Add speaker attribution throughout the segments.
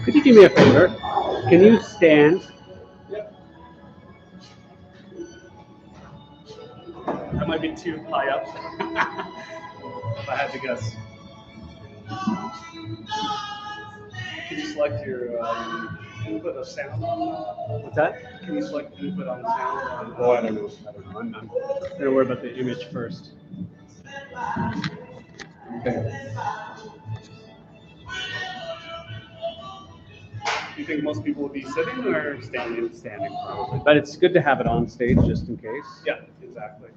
Speaker 1: Could you do me a favor? Can you stand?
Speaker 2: Yep. That might be too high up. If I had to guess. Can you select your input of sound on?
Speaker 1: What's that?
Speaker 2: Can you select input on sound on?
Speaker 1: Oh, I don't know. I'm gonna worry about the image first. Okay.
Speaker 2: Do you think most people would be sitting or standing?
Speaker 1: Standing probably, but it's good to have it on stage just in case.
Speaker 2: Yeah, exactly.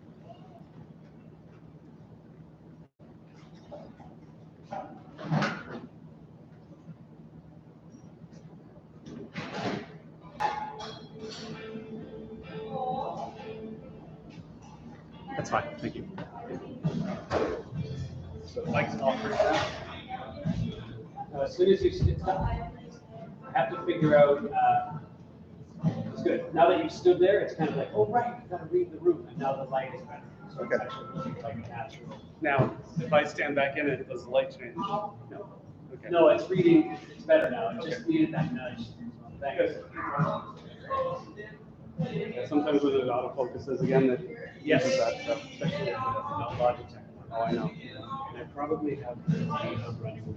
Speaker 1: That's fine. Thank you.
Speaker 2: So the mic's off right now.
Speaker 1: As soon as you sit up, I have to figure out. It's good. Now that you've stood there, it's kind of like, oh right, you got to read the room, and now the light is better. So
Speaker 2: Okay.
Speaker 1: it's actually looking like natural.
Speaker 2: Now, if I stand back in it, does the light change?
Speaker 1: No.
Speaker 2: Okay.
Speaker 1: No, it's reading. It's better now. It just needed that nudge. Thanks.
Speaker 2: Yeah, sometimes when it autofocuses again, it
Speaker 1: Yes.
Speaker 2: uses that stuff.
Speaker 1: Especially with the Logitech one.
Speaker 2: Oh, I know.
Speaker 1: And I probably have the running with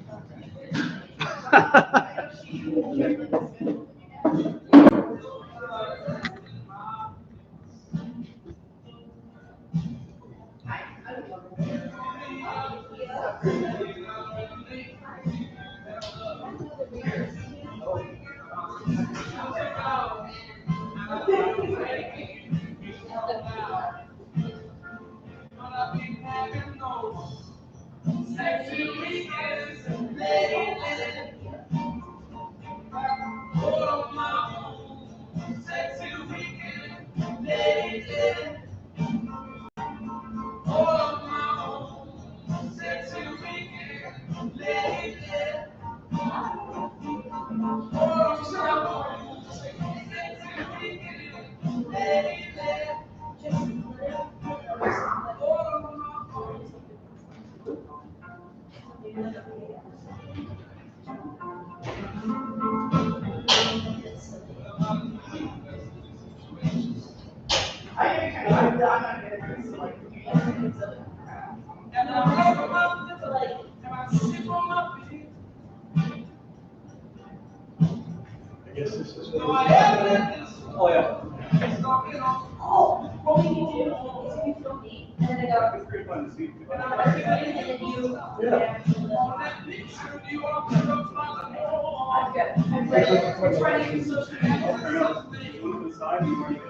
Speaker 2: I guess this is
Speaker 3: Oh,
Speaker 2: yeah.
Speaker 3: oh, what we can do is we film me, and then I go,
Speaker 2: It's pretty fun to see.
Speaker 3: and then you.
Speaker 2: Yeah.
Speaker 3: I'm good. I'm ready. We're trying to do social media.
Speaker 2: One on the side, you already see.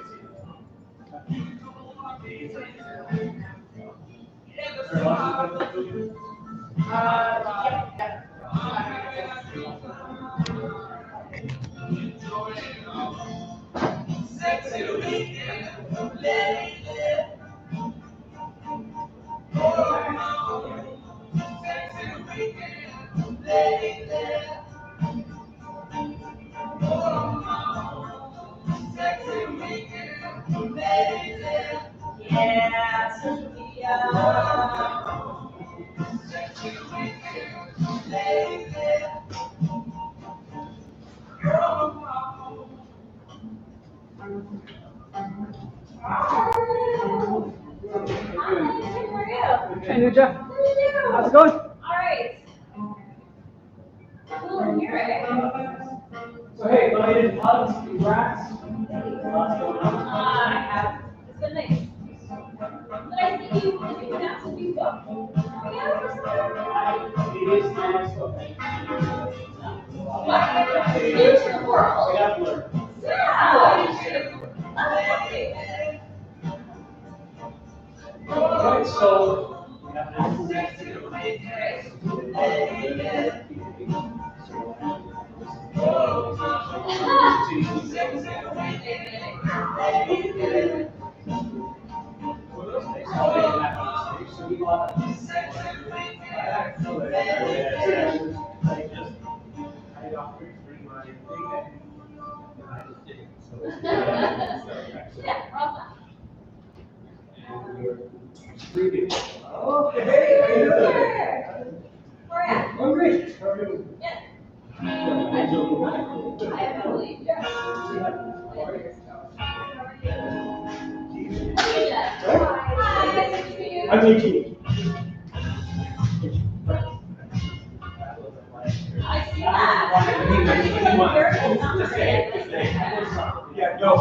Speaker 3: Yeah, social media.
Speaker 1: Hey, Ninja. How's it going?
Speaker 3: All right. Cool in here, eh?
Speaker 1: So hey, belated hugs, congrats. Lots going on.
Speaker 3: I have. It's been nice. But I think you have to do stuff.
Speaker 1: It is nice.
Speaker 3: What? Future world.
Speaker 1: We have to learn.
Speaker 3: Yeah. Okay.
Speaker 1: Alright, so we have an actual next year. Okay, hey, how you doing?
Speaker 3: Where at?
Speaker 1: I'm great. How are you?
Speaker 3: Yeah.
Speaker 1: I
Speaker 4: I'm 18.
Speaker 3: I see that.
Speaker 4: Yeah, no,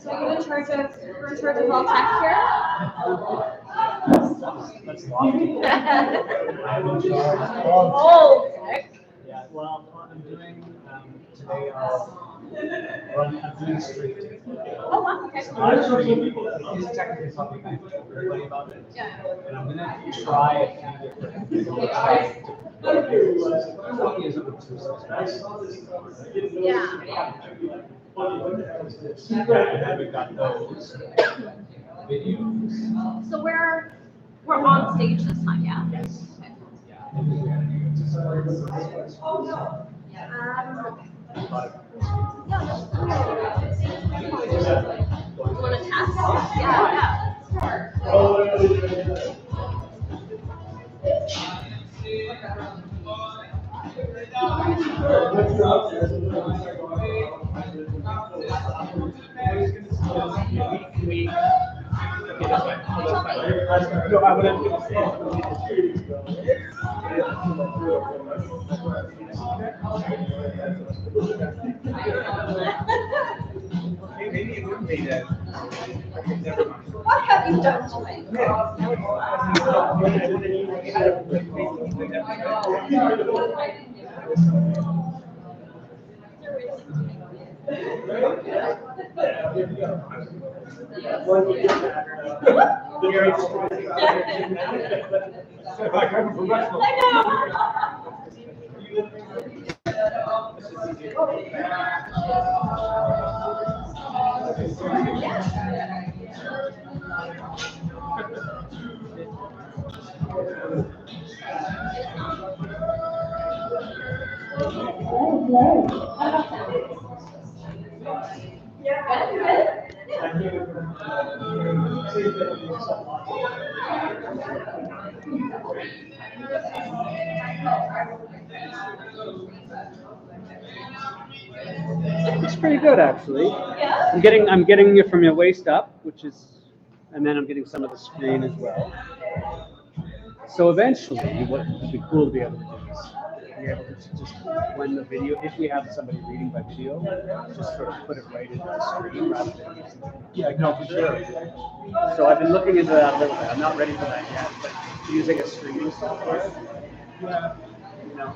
Speaker 3: So you're in charge of, you're in charge of all tech here?
Speaker 1: That's long.
Speaker 3: Oh,
Speaker 1: Yeah, well, what I'm doing today, I'm doing street.
Speaker 3: oh, wow.
Speaker 1: It's technically something I feel really about it. And I'm gonna try a few different we got those videos.
Speaker 3: So we're on stage this time, yeah?
Speaker 1: Yes.
Speaker 3: You want to test? Yeah.
Speaker 4: Maybe it would be that. Never mind.
Speaker 3: What have you done to me?
Speaker 1: It's pretty good, actually.
Speaker 3: Yeah?
Speaker 1: I'm getting you from your waist up, which is, and then I'm getting some of the screen as well. So eventually, what would be cool to be able to do is be able to just, when the video, if we have somebody reading by video, just sort of put it right into the screen rather than using it.
Speaker 4: Yeah, no, for sure.
Speaker 1: So I've been looking into that a little bit. I'm not ready for that yet, but using a streaming software,
Speaker 4: Yeah.
Speaker 1: you know.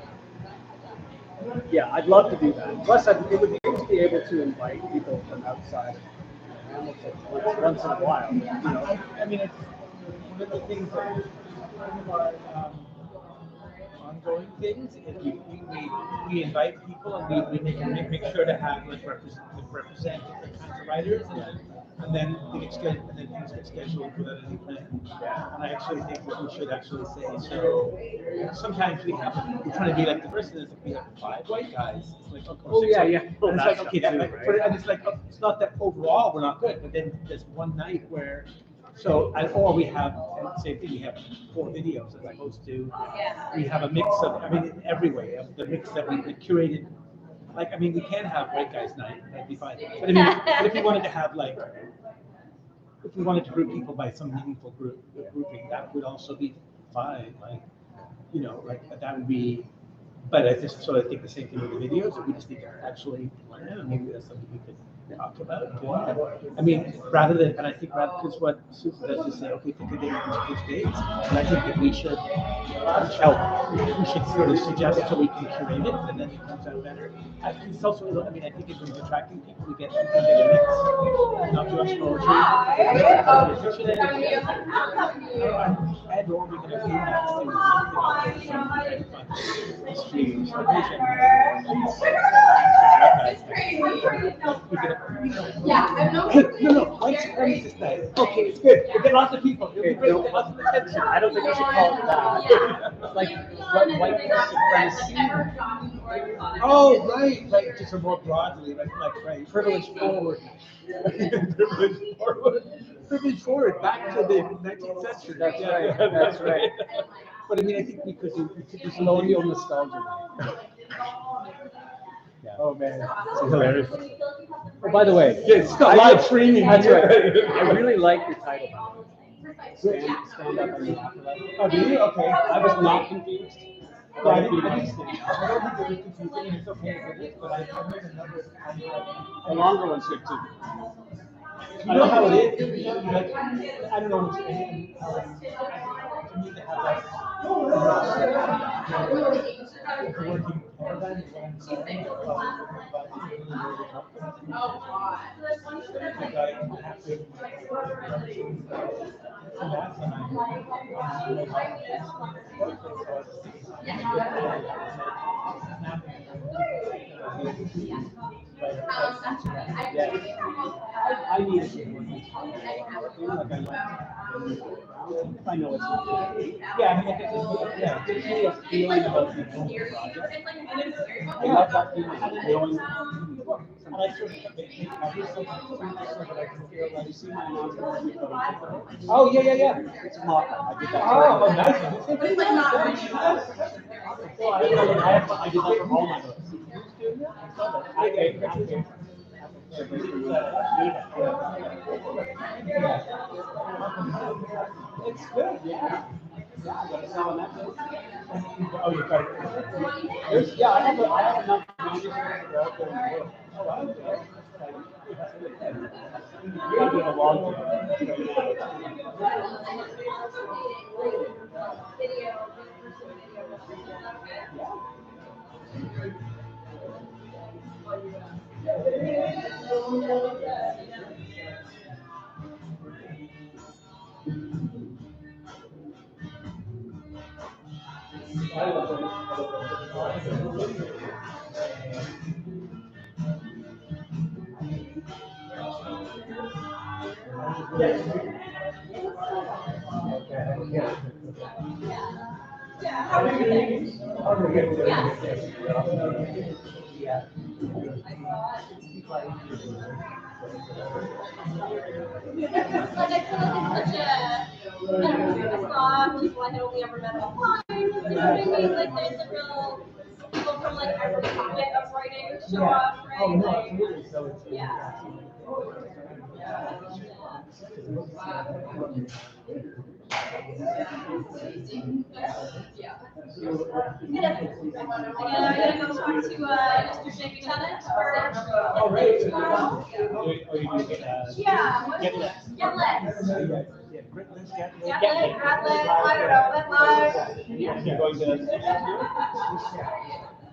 Speaker 1: Yeah, I'd love to do that. Plus, it would be good to be able to invite people from outside of Hamilton once in a while. You know,
Speaker 4: I mean, it's one of the things that one of our ongoing things is we invite people and we make sure to have represent different kinds of writers and then things get scheduled without any plan. And I actually think that we should actually say so. Sometimes we're trying to be like the person is like we have 5 white guys. It's like and it's like okay, and it's like it's not that overall we're not good, but then there's one night where. So, or we have, same thing, we have 4 videos as opposed to, we have a mix of, I mean, in every way, the mix that we curated. Like, I mean, we can have Great Guys Night, that'd be fine. But I mean, but if we wanted to have like, if we wanted to group people by some meaningful grouping, that would also be fine. Like, you know, like that would be, but I just sort of think the same thing with the videos, that we just need to actually plan, maybe that's something we could talk about. I mean, rather than, and I think because what Susan does is say, okay, pick a date, which dates, and I think that we should sort of suggest so we can curate it, and then it comes out better. I think it's also, I mean, I think if we're attracting people, we get a mix, not just poetry. And or we can have streams.
Speaker 3: Yeah,
Speaker 4: No, white supremacist night. Okay, it's good. We get lots of people. It'll be great. We'll get lots of attention.
Speaker 1: I don't think we should call it that. It's like white supremacy.
Speaker 4: Oh, right. Just more broadly, like right.
Speaker 1: Privilege forward.
Speaker 4: Privilege forward. Back to the 19th century.
Speaker 1: That's right. That's right.
Speaker 4: But I mean, I think we could do
Speaker 1: Colonial nostalgia. Yeah.
Speaker 4: Oh man, it's hilarious.
Speaker 1: Oh, by the way,
Speaker 4: It's not live streaming.
Speaker 1: That's right. I really like your title. Stand up and laugh about it.
Speaker 4: Oh, do you? Okay.
Speaker 1: I was not confused.
Speaker 4: Well, I didn't understand. I don't think it was confusing, and it's okay if it is, but I made another.
Speaker 1: The longer one's good too.
Speaker 4: You know how it is? Like, I don't know what's you need to have that. Working paradigm is what I'm saying.
Speaker 1: I need to get one. I know it's
Speaker 4: Yeah, I mean, just really a feeling about the whole project.
Speaker 1: I love that feeling, knowing.
Speaker 4: And I sort of make cover sometimes so that I can feel like.
Speaker 1: You see my announcement?
Speaker 4: Oh, yeah.
Speaker 1: It's a mock-up. I did that.
Speaker 4: Oh, nice.
Speaker 3: But it's like not really.
Speaker 1: Well, I did that for all my books.
Speaker 4: It's good, yeah. Oh, you got it.
Speaker 1: Yeah, I have enough manuscripts out there in the book.
Speaker 4: Oh, wow.
Speaker 1: You're doing a long time.
Speaker 3: Like I feel like it's such a, I don't know, I saw people I had only ever met online, you know what I mean? Like there's a real, people from like every pocket of writing show up, right? Like, yeah. Yeah. I gotta go talk to Mr. Jamie Tennant for
Speaker 4: Oh, right.
Speaker 3: tomorrow. Yeah.
Speaker 4: Get lit.
Speaker 3: Get lit.
Speaker 4: Yeah,
Speaker 3: Get lit, grad lit, I don't know, lit live.
Speaker 4: You're going to.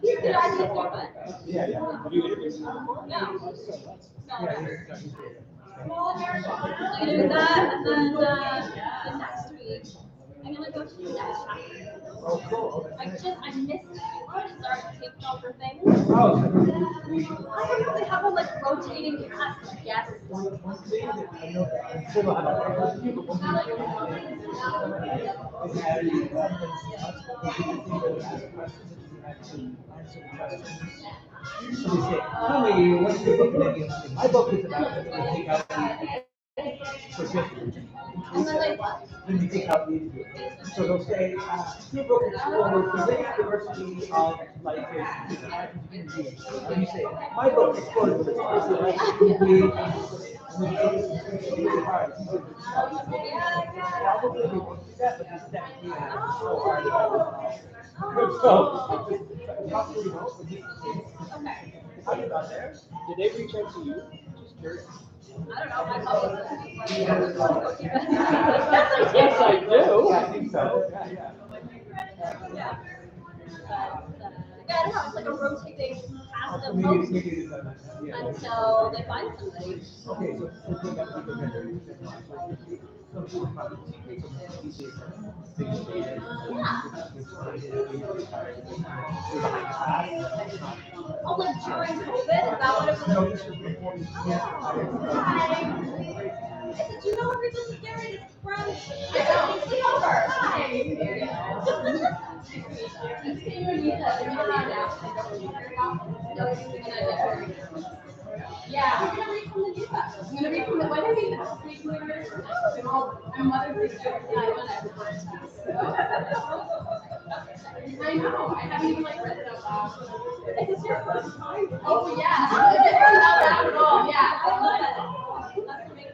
Speaker 3: Yeah, I think fun.
Speaker 4: Yeah. Have you interviewed?
Speaker 3: No. I'm gonna do that, and then the next week, I'm gonna go to the next chapter.
Speaker 4: Oh, cool.
Speaker 3: I missed it. I just started taking over things.
Speaker 4: Oh,
Speaker 3: I don't know, they have a like rotating cast of guests.
Speaker 4: So we say, tell me, what's your book about? My book is about take out for 50.
Speaker 3: And then they what?
Speaker 4: When you take out the interview. So they'll say, your book explores the rich diversity of life in communities. And you say, my book explores the rich diversity of life in communities. It's really hard. Probably we won't do that, but this technically is so hard. So, probably most of these things. How you got there?
Speaker 1: Did they reach out to you? Just curious.
Speaker 3: I don't know, my publicist.
Speaker 1: Yes, I do.
Speaker 4: Yeah, I think so.
Speaker 3: Yeah. Yeah, I don't know, it's like a rotating cast of
Speaker 4: Maybe,
Speaker 3: hosts
Speaker 4: maybe it's
Speaker 3: until they find somebody.
Speaker 4: okay, so
Speaker 3: Oh, like during COVID, is that what it was?
Speaker 4: no, this is before you.
Speaker 3: Hi. I said, you know everything's Gary's friends. I know, sleep over. Hi. Yeah, I'm gonna read from the newspaper. I'm gonna read from the wedding meeting. I'm mother Bruce. I know. I haven't even like read it out loud. It's your first time. Oh yeah. Oh yeah. I love it. That's amazing.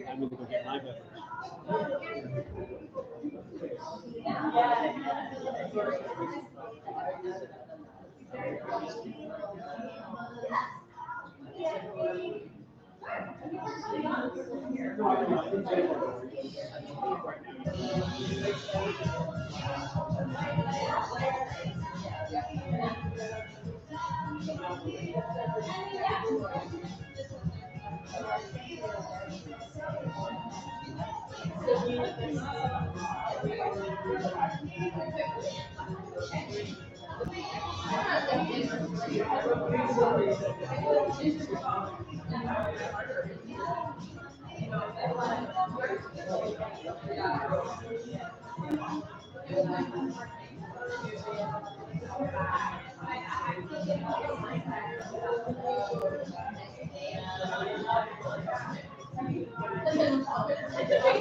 Speaker 1: I'm gonna go get my beverage.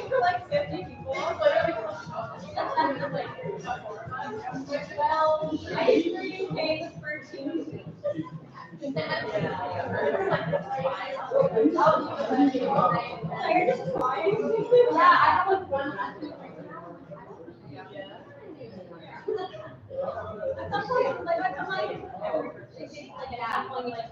Speaker 3: For like 50 people. Well, ice cream cakes for 2. You're just flying. Yeah, I have like one. Sometimes, like, I come like every birthday cake, like, and I'm like,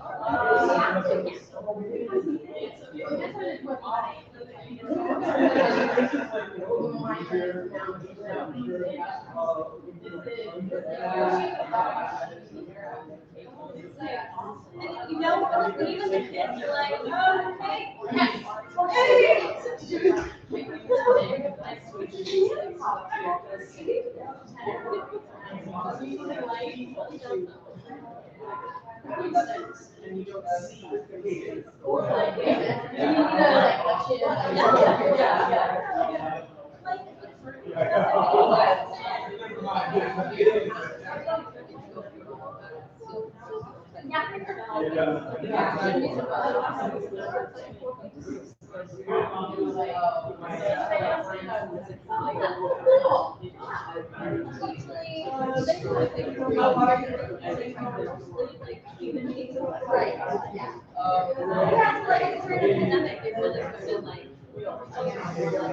Speaker 3: you know, like, even the kids are like, oh, hey,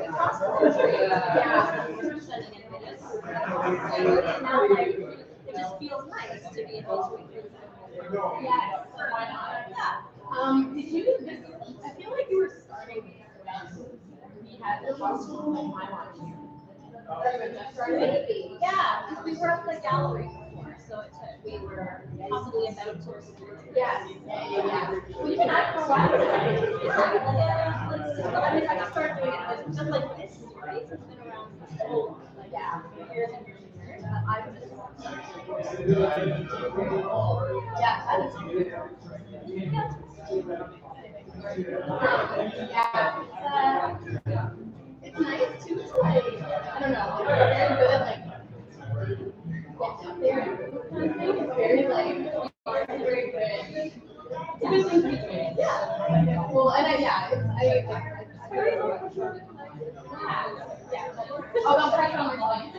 Speaker 3: across the country, it just feels nice to be in those regions. Yes, why not? Yeah. Did you? I feel like you were starting when we had the hospital in my life. Maybe. Yeah, because we were at the gallery before, so it took, we were possibly about tour school. Yes. Yeah. Well, even I for a while. I mean, I just started doing it just like this, right? So it's been around for so long, like years and years and years. I've just yeah, that is yeah. It's nice too. It's like I don't know. Very good at like it's very like very good. It's a good thing to be doing. Yeah. Well, and I oh, don't press on my line.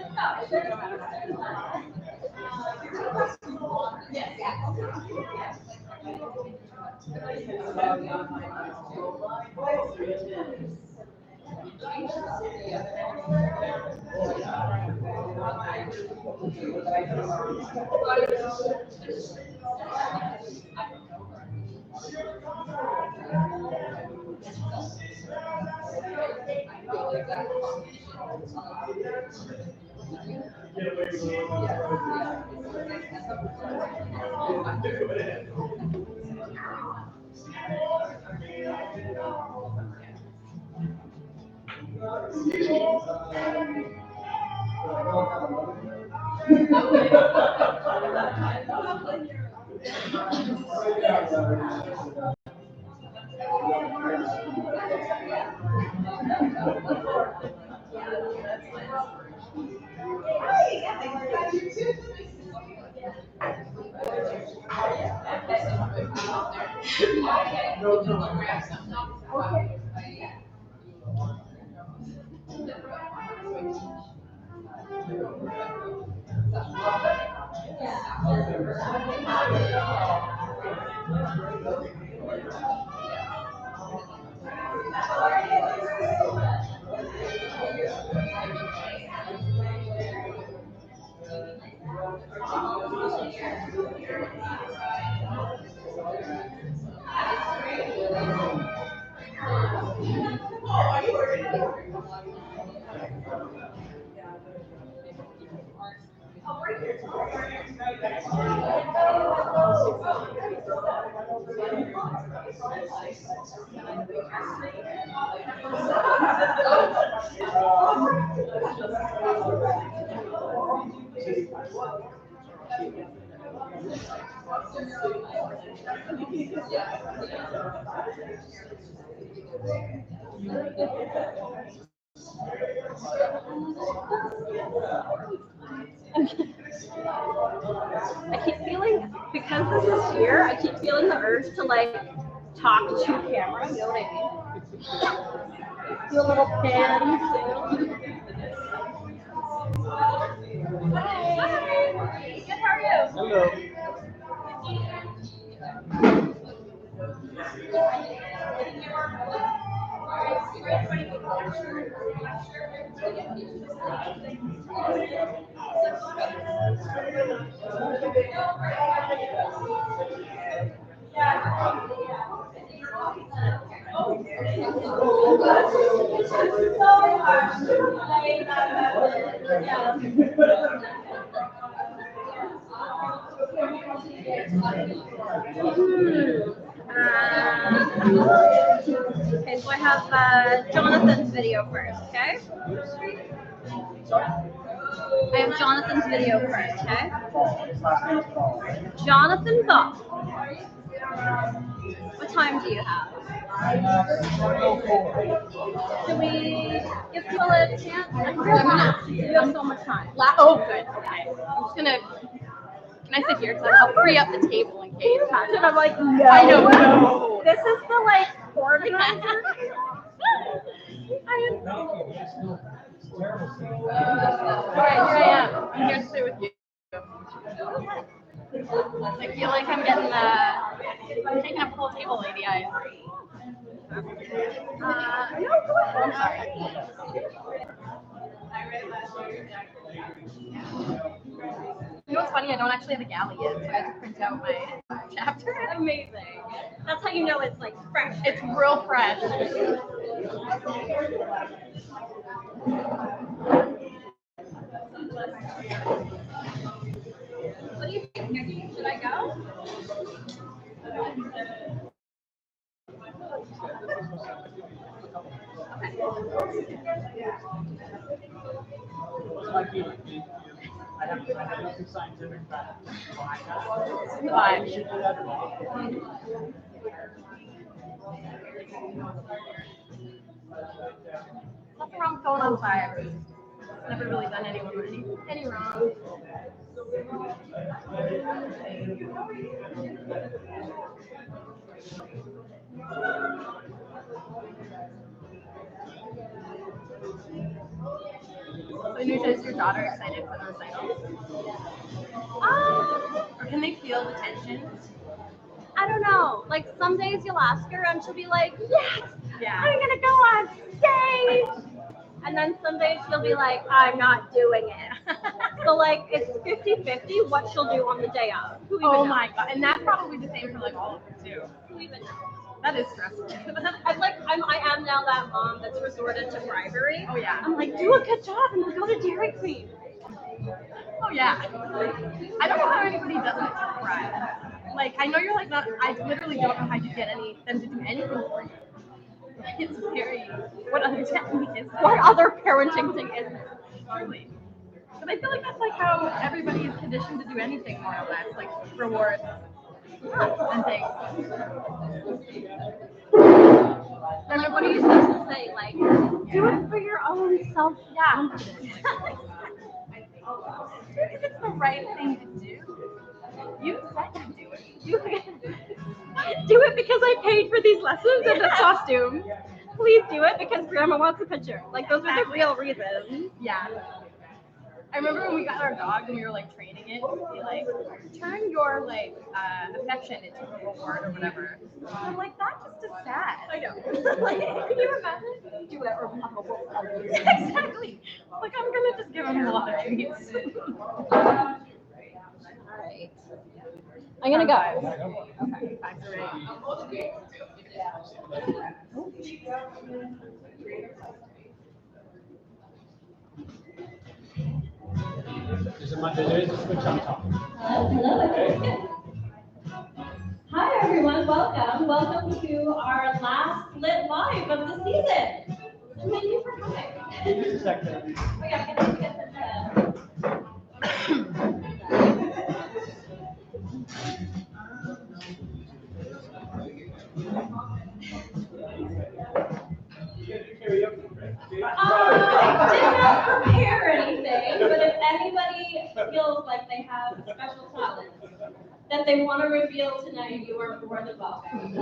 Speaker 3: Yes. Yeah. I keep feeling, because this is here, I keep feeling the urge to like talk to camera, you know what I mean? Do a little pan. Hi. Good, how are you?
Speaker 1: Hello.
Speaker 3: Okay, so I have Jonathan's video first, okay? I have Jonathan's video first, okay? Jonathan Ball. What time do you have? Do we give people a chance? Like 4 minutes. You have so much time.
Speaker 5: Oh, good. Okay. I'm just gonna. Can I sit here? Because I'll free up the table in case.
Speaker 3: And I'm like, no.
Speaker 5: I know. No.
Speaker 3: This is the like organizer.
Speaker 5: Alright, here I am. I'm here to sit with you. I feel like I'm getting I'm taking up the whole table, lady.
Speaker 3: No, go ahead. I'm sorry.
Speaker 5: You know what's funny? I don't actually have a galley yet, so I have to print out my chapter.
Speaker 3: Amazing. That's how you know it's like fresh.
Speaker 5: It's real fresh.
Speaker 3: What do you think? Should I go?
Speaker 1: I have nothing scientific, but
Speaker 5: Nothing wrong with going outside. Never really done anyone any wrong. So, Nusha, is your daughter excited for the recital? Or can they feel the tension?
Speaker 3: I don't know. Like some days you'll ask her and she'll be like, yes,
Speaker 5: Yeah.
Speaker 3: I'm gonna go on stage. And then some days she'll be like, I'm not doing it. So like it's 50-50 what she'll do on the day of. Who even
Speaker 5: Oh
Speaker 3: knows?
Speaker 5: my god. And that's probably the same for like all of them too.
Speaker 3: Who even knows?
Speaker 5: That is stressful.
Speaker 3: I am now that mom that's resorted to bribery.
Speaker 5: Oh yeah.
Speaker 3: I'm like, do a good job and then go to Dairy Queen.
Speaker 5: Oh yeah. I don't know how anybody doesn't cry. Like I know you're like not. I literally don't know how you get them to do anything for you. It's very. What other technique is there?
Speaker 3: What other parenting thing is there?
Speaker 5: Truly. But I feel like that's like how everybody is conditioned to do anything more or less, like rewards and things.
Speaker 3: And like, what are you supposed to say? Like, do it for your own self-confidence.
Speaker 5: If it's the right thing to do, you said to do it.
Speaker 3: Do it because I paid for these lessons and this costume. Please do it because grandma wants a picture. Like, those are the real reasons.
Speaker 5: Yeah. I remember when we got our dog and we were like training it to be like, turn your like affection into a reward or whatever. And I'm like, that just is sad.
Speaker 3: I know. Like, can you imagine? Do it or
Speaker 5: Exactly. Like I'm gonna just give him a lot of treats.
Speaker 3: All right. I'm gonna go.
Speaker 5: Okay, back to right.
Speaker 1: there is a switch on top.
Speaker 3: Hi everyone, welcome. Welcome to our last Lit Live of the season. Thank you for coming.
Speaker 1: Just a second.
Speaker 3: Oh yeah, I can get I did not prepare anything, but if anybody feels like they have a special talent that they want to reveal tonight, you are more than welcome.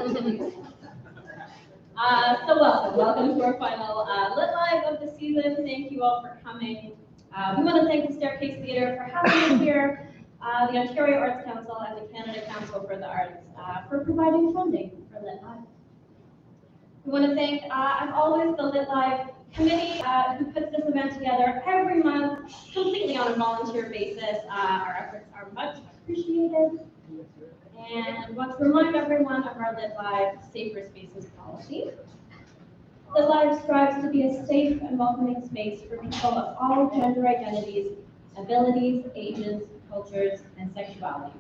Speaker 3: So welcome to our final Lit Live of the season. Thank you all for coming. We want to thank the Staircase Theatre for having us here, the Ontario Arts Council and the Canada Council for the Arts for providing funding for Lit Live. We want to thank, as always, the Lit Live committee who puts this event together every month, completely on a volunteer basis. Our efforts are much appreciated. And want to remind everyone of our Lit Live Safer Spaces policy. Lit Live strives to be a safe and welcoming space for people of all gender identities, abilities, ages, cultures, and sexualities.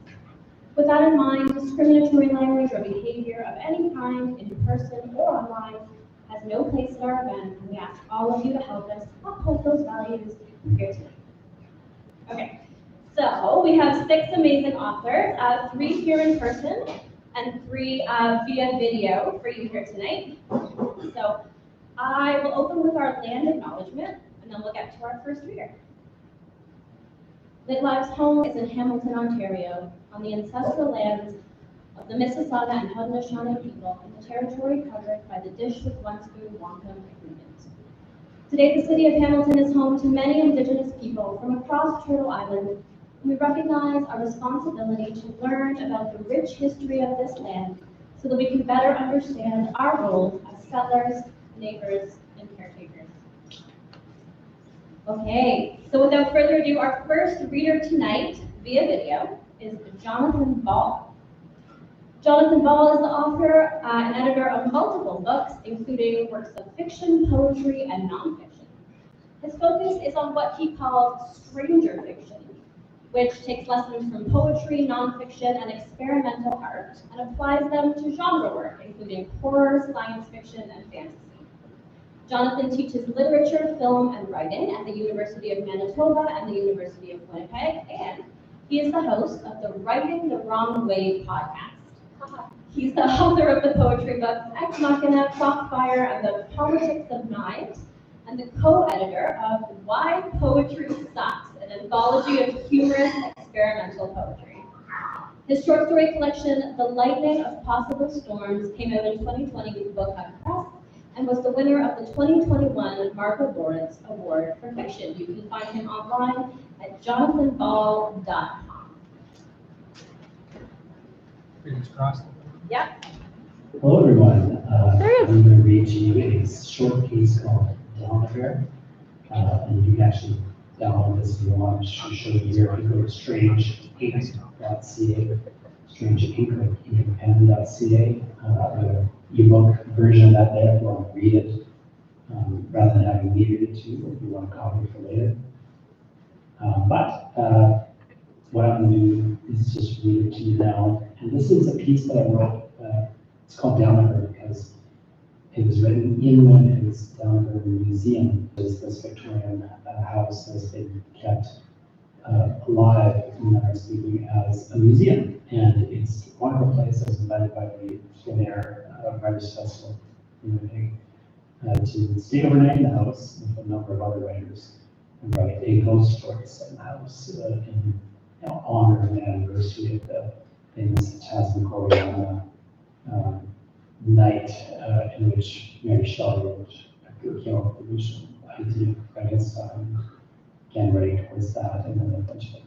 Speaker 3: With that in mind, discriminatory language or behavior of any kind, in person or online, has no place at our event, and we ask all of you to help us uphold those values here tonight. Okay, so we have 6 amazing authors, 3 here in person, and 3 via video for you here tonight. So I will open with our land acknowledgement, and then we'll get to our first reader. LitLive's home is in Hamilton, Ontario, on the ancestral lands of the Mississauga and Haudenosaunee people in the territory covered by the Dish with One Spoon Wampum Agreement. Today, the city of Hamilton is home to many Indigenous people from across Turtle Island, and we recognize our responsibility to learn about the rich history of this land so that we can better understand our role as settlers, neighbors, and caretakers. Okay, so without further ado, our first reader tonight via video is Jonathan Ball. Jonathan Ball is the author and editor of multiple books, including works of fiction, poetry, and nonfiction. His focus is on what he calls stranger fiction, which takes lessons from poetry, nonfiction, and experimental art, and applies them to genre work, including horror, science fiction, and fantasy. Jonathan teaches literature, film, and writing at the University of Manitoba and the University of Winnipeg, and he is the host of the Writing the Wrong Way podcast. He's the author of the poetry books Ex Machina, Clockfire, and the Politics of Knives, and the co-editor of Why Poetry Sucks, an anthology of humorous experimental poetry. His short story collection, The Lightning of Possible Storms, came out in 2020 with Book Hub Press, and was the winner of the 2021 Margaret Lawrence Award for Fiction. You can find him online at jonathanball.com.
Speaker 4: Fingers crossed.
Speaker 3: Yep.
Speaker 6: Hello, everyone. I'm going to read to you a short piece called Down Affair. And you can actually download this if you want. To show you here. If you go to strangeink.ca, strangeink.ca, ebook version of that there if you want to read it, rather than having me read it to you, if you want a copy for later. What I'm going to do is just read it to you now. And this is a piece that I wrote. It's called Downriver because it was written in England. It was Downriver Museum. It's this Victorian house that's been kept alive, in our speaking, as a museum. And it's a wonderful place. I was invited by the Lenore Writers Festival in Winnipeg to stay overnight in the house with a number of other writers and write a ghost story set in the house in honor of the anniversary of the famous Tasmanian night in which Mary Shelley wrote the original idea of Frankenstein, again writing towards that, and then a bunch of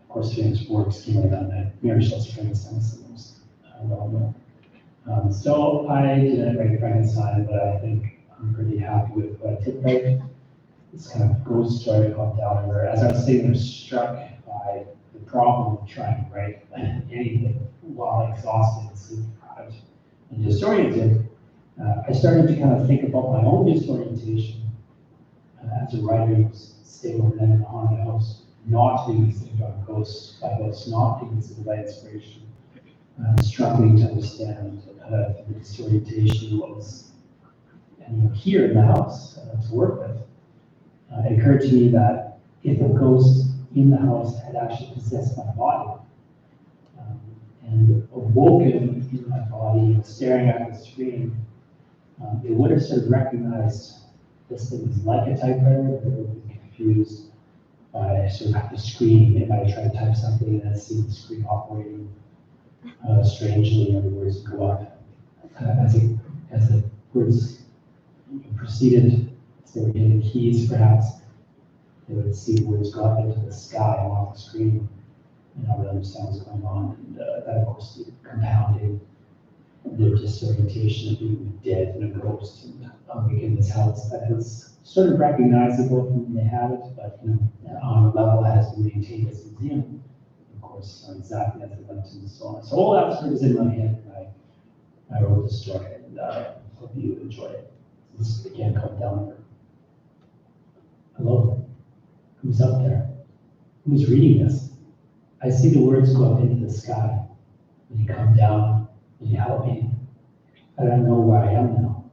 Speaker 6: course famous works came out of that night. Mary Shelley's Frankenstein is the most well known. So I didn't write Frankenstein, but I think I'm pretty happy with what I did write. This kind of ghost story called Downriver. As I was sitting there struck by the problem of trying to write anything while exhausted and sleep-deprived and disoriented, I started to kind of think about my own disorientation as a writer who's staying overnight in a haunted house, not being considered on ghosts by ghosts, not being considered by inspiration, struggling to understand the disorientation was, and here in the house to work with. It occurred to me that if a ghost in the house had actually possessed my body and awoken in my body and staring at the screen, it would have sort of recognized this thing was like a typewriter, but it would be confused by sort of the screen. If I try to type something and I see the screen operating strangely, and the words go up as the words proceeded. As they were hitting keys, perhaps they would see words go up into the sky and off the screen, and I would understand what's going on. And that, of course, compounding their disorientation of being dead and a ghost and awake in this house that is sort of recognizable from the habit, but on a level has been maintained as a museum. Of course, exactly as it went and so on. So all that sort of was in my head when I wrote the story, and hope you enjoy it. This again come down here. Hello, who's up there? Who's reading this? I see the words go up into the sky. When you come down, will you help me? I don't know where I am now.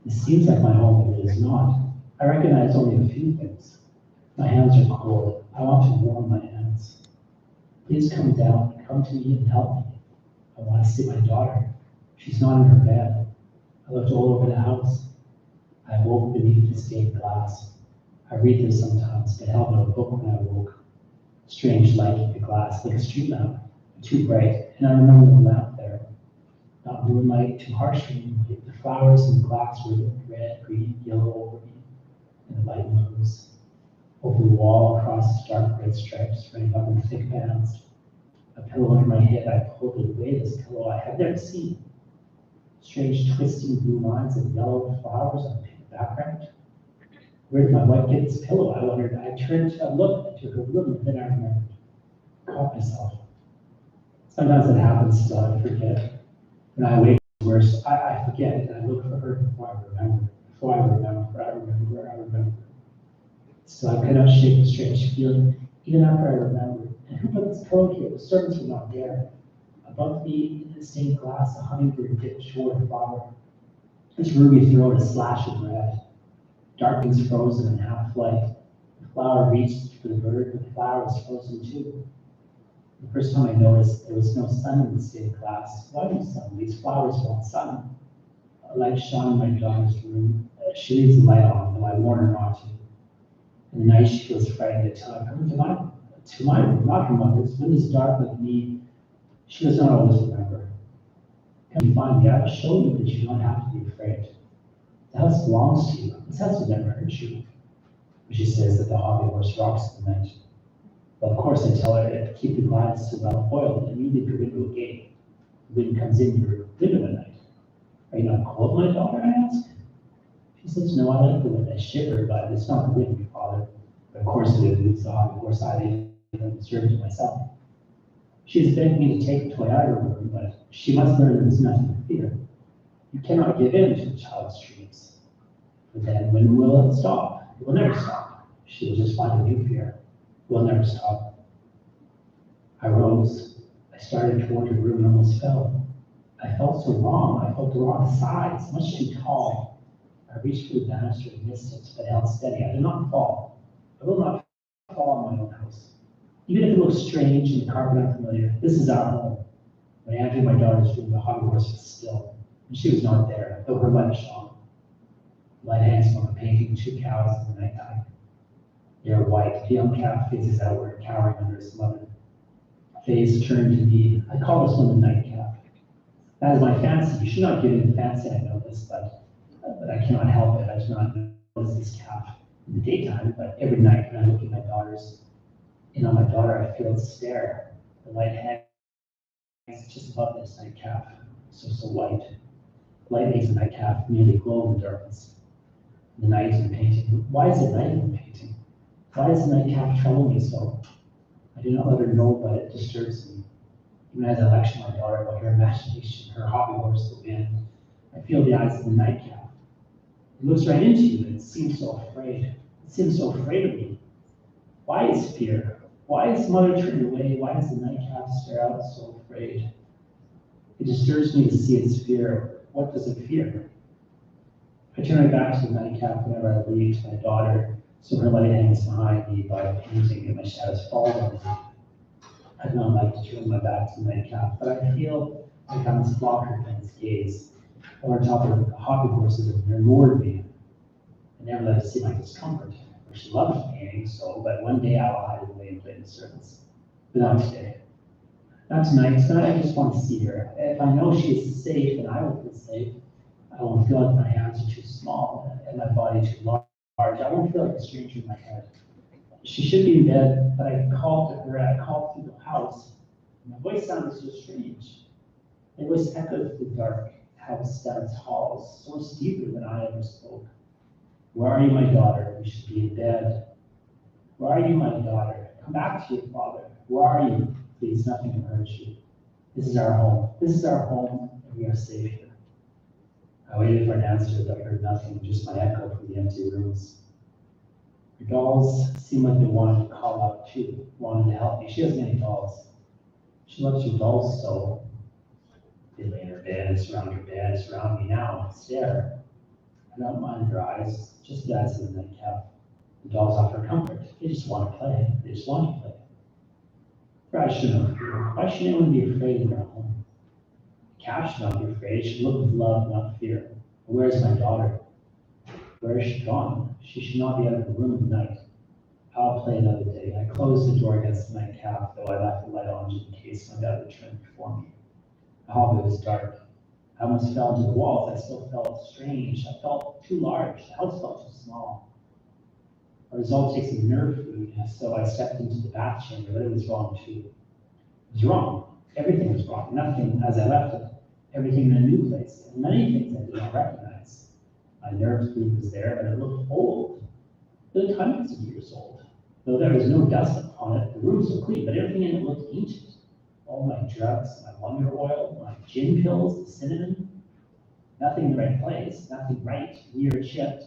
Speaker 6: It seems like my home, but it is not. I recognize only a few things. My hands are cold. I want to warm my hands. Please come down, come to me and help me. I want to see my daughter. She's not in her bed. I looked all over the house. I woke beneath the stained glass. I read this sometimes, but held no book when I woke. Strange light in the glass, like a street lamp, too bright, and I remember the lamp there. Not moonlight, too harshly. The flowers in the glass were red, green, yellow over me, and the light moves. Over the wall, across dark red stripes, running up in thick bands. A pillow under my head, I pulled away this pillow I had never seen. Strange twisting blue lines of yellow flowers on a pink background. Where did my wife get this pillow? I wondered. I turned to look into her room, and then I remembered. Caught myself. Sometimes it happens still, I forget. When I wake worse, I forget, and I look for her before I remember. Before I remember. So I could not shake the strange feeling, even after I remembered. And who put this pillow here? The servants were not there. Above me, in the stained glass, a hummingbird dipped toward a flower. Its ruby throat a slash of red. Darkness frozen in half flight. The flower reached for the bird, but the flower was frozen too. The first time I noticed there was no sun in the stained glass. Why no sun? These flowers want sun. A light shone in my daughter's room. She leaves the light on, though I warn her not to. In the night, she feels frightened until I come to my room, not her mother's. When it's dark like me, she does not always remember. Come and find me. I will show you that you don't have to be afraid. The house belongs to you. This house will never hurt you. But she says that the hobby horse rocks in the night. Well, of course, I tell her to keep the blinds to well oiled and you leave your window agape. The wind comes in your window at night. Are you not cold, my daughter? I ask. She says, no, I like the wind. I shiver, but it's not the wind, your father. But of course it is. It's the hobby horse. I didn't observe it myself. She's begged me to take her to out of her room, but she must learn there is nothing to fear. You cannot give in to a child's dreams. But then when will it stop? It will never stop. She will just find a new fear. It will never stop. I rose. I started toward her room and almost fell. I felt so wrong. I felt the wrong size, much too tall. I reached for the banister and missed it, but held steady. I did not fall. I will not fall in my own house. Even if it looks strange and the carpet unfamiliar, this is our home. When I entered my daughter's room, the hobby horse was still, and she was not there, though her light shone. Light hangs from a painting, 2 cows in the nighttime. They are white. The young calf faces outward, cowering under his mother. Face turned to me. I call this one the night calf. That is my fancy. You should not give in to fancy, I know this, but I cannot help it. I do not notice this calf in the daytime, but every night when I look at my daughters, and on my daughter, I feel it stare. The light hangs just above this night calf, so white. Light makes the night calf nearly glow in the darkness. The night in the painting. Why is it night in the painting? Why does the night calf trouble me so? I do not let her know, but it disturbs me. Even as I lecture my daughter about her imagination, her hobby horse, the wind, I feel the eyes of the night calf. It looks right into you, and it seems so afraid. It seems so afraid of me. Why is fear? Why is mother turned away? Why does the night calf stare out so afraid? It disturbs me to see its fear. What does it fear? I turn my back to the nightcap whenever I leave to my daughter, so her light hangs behind me by a painting and my shadows fall on me. I do not like to turn my back to the nightcap, but I feel like I must block her from its gaze. Over top of the hobby horses have removed me. I never let her see my discomfort. She loves painting, but one day I will hide away and play the servants. But not today. Not tonight. Tonight I just want to see her. If I know she is safe, then I will feel safe. I won't feel like my hands are too small and my body too large. I won't feel like a stranger in my head. She should be in bed, but I called to her. I called through the house. My voice sounded so strange. My voice echoed through the dark house down its halls, so much deeper than I ever spoke. Where are you, my daughter? You should be in bed. Where are you, my daughter? Come back to your father. Where are you? Please, nothing can hurt you. This is our home. This is our home, and we are safe here. I waited for an answer, but heard nothing, just my echo from the empty rooms. Her dolls seemed like they wanted to call out too, wanted to help me. She has many dolls. She loves her dolls so. They lay in her bed, surround me now, stare. I don't mind her eyes, just dance in the nightcap. The dolls offer comfort. They just want to play. They just want to play. Why shouldn't anyone be afraid in their home? The cat should not be afraid. It should look with love, not fear. Where is my daughter? Where is she gone? She should not be out of the room at night. I'll play another day. I closed the door against the nightcap, though I left the light on just in case my dad returned before me. The hallway was dark. I almost fell into the walls. I still felt strange. I felt too large. The house felt too small. I resolved to take some nerve food, so I stepped into the bath chamber, but it was wrong too. It was wrong. Everything was wrong. Nothing as I left it. Everything in a new place. And many things I did not recognize. My nerve food was there, but it looked old. It looked hundreds of years old. Though there was no dust upon it, the room was so clean, but everything in it looked ancient. All my drugs, my wonder oil, my gin pills, the cinnamon. Nothing in the right place. Nothing right. Weird chipped.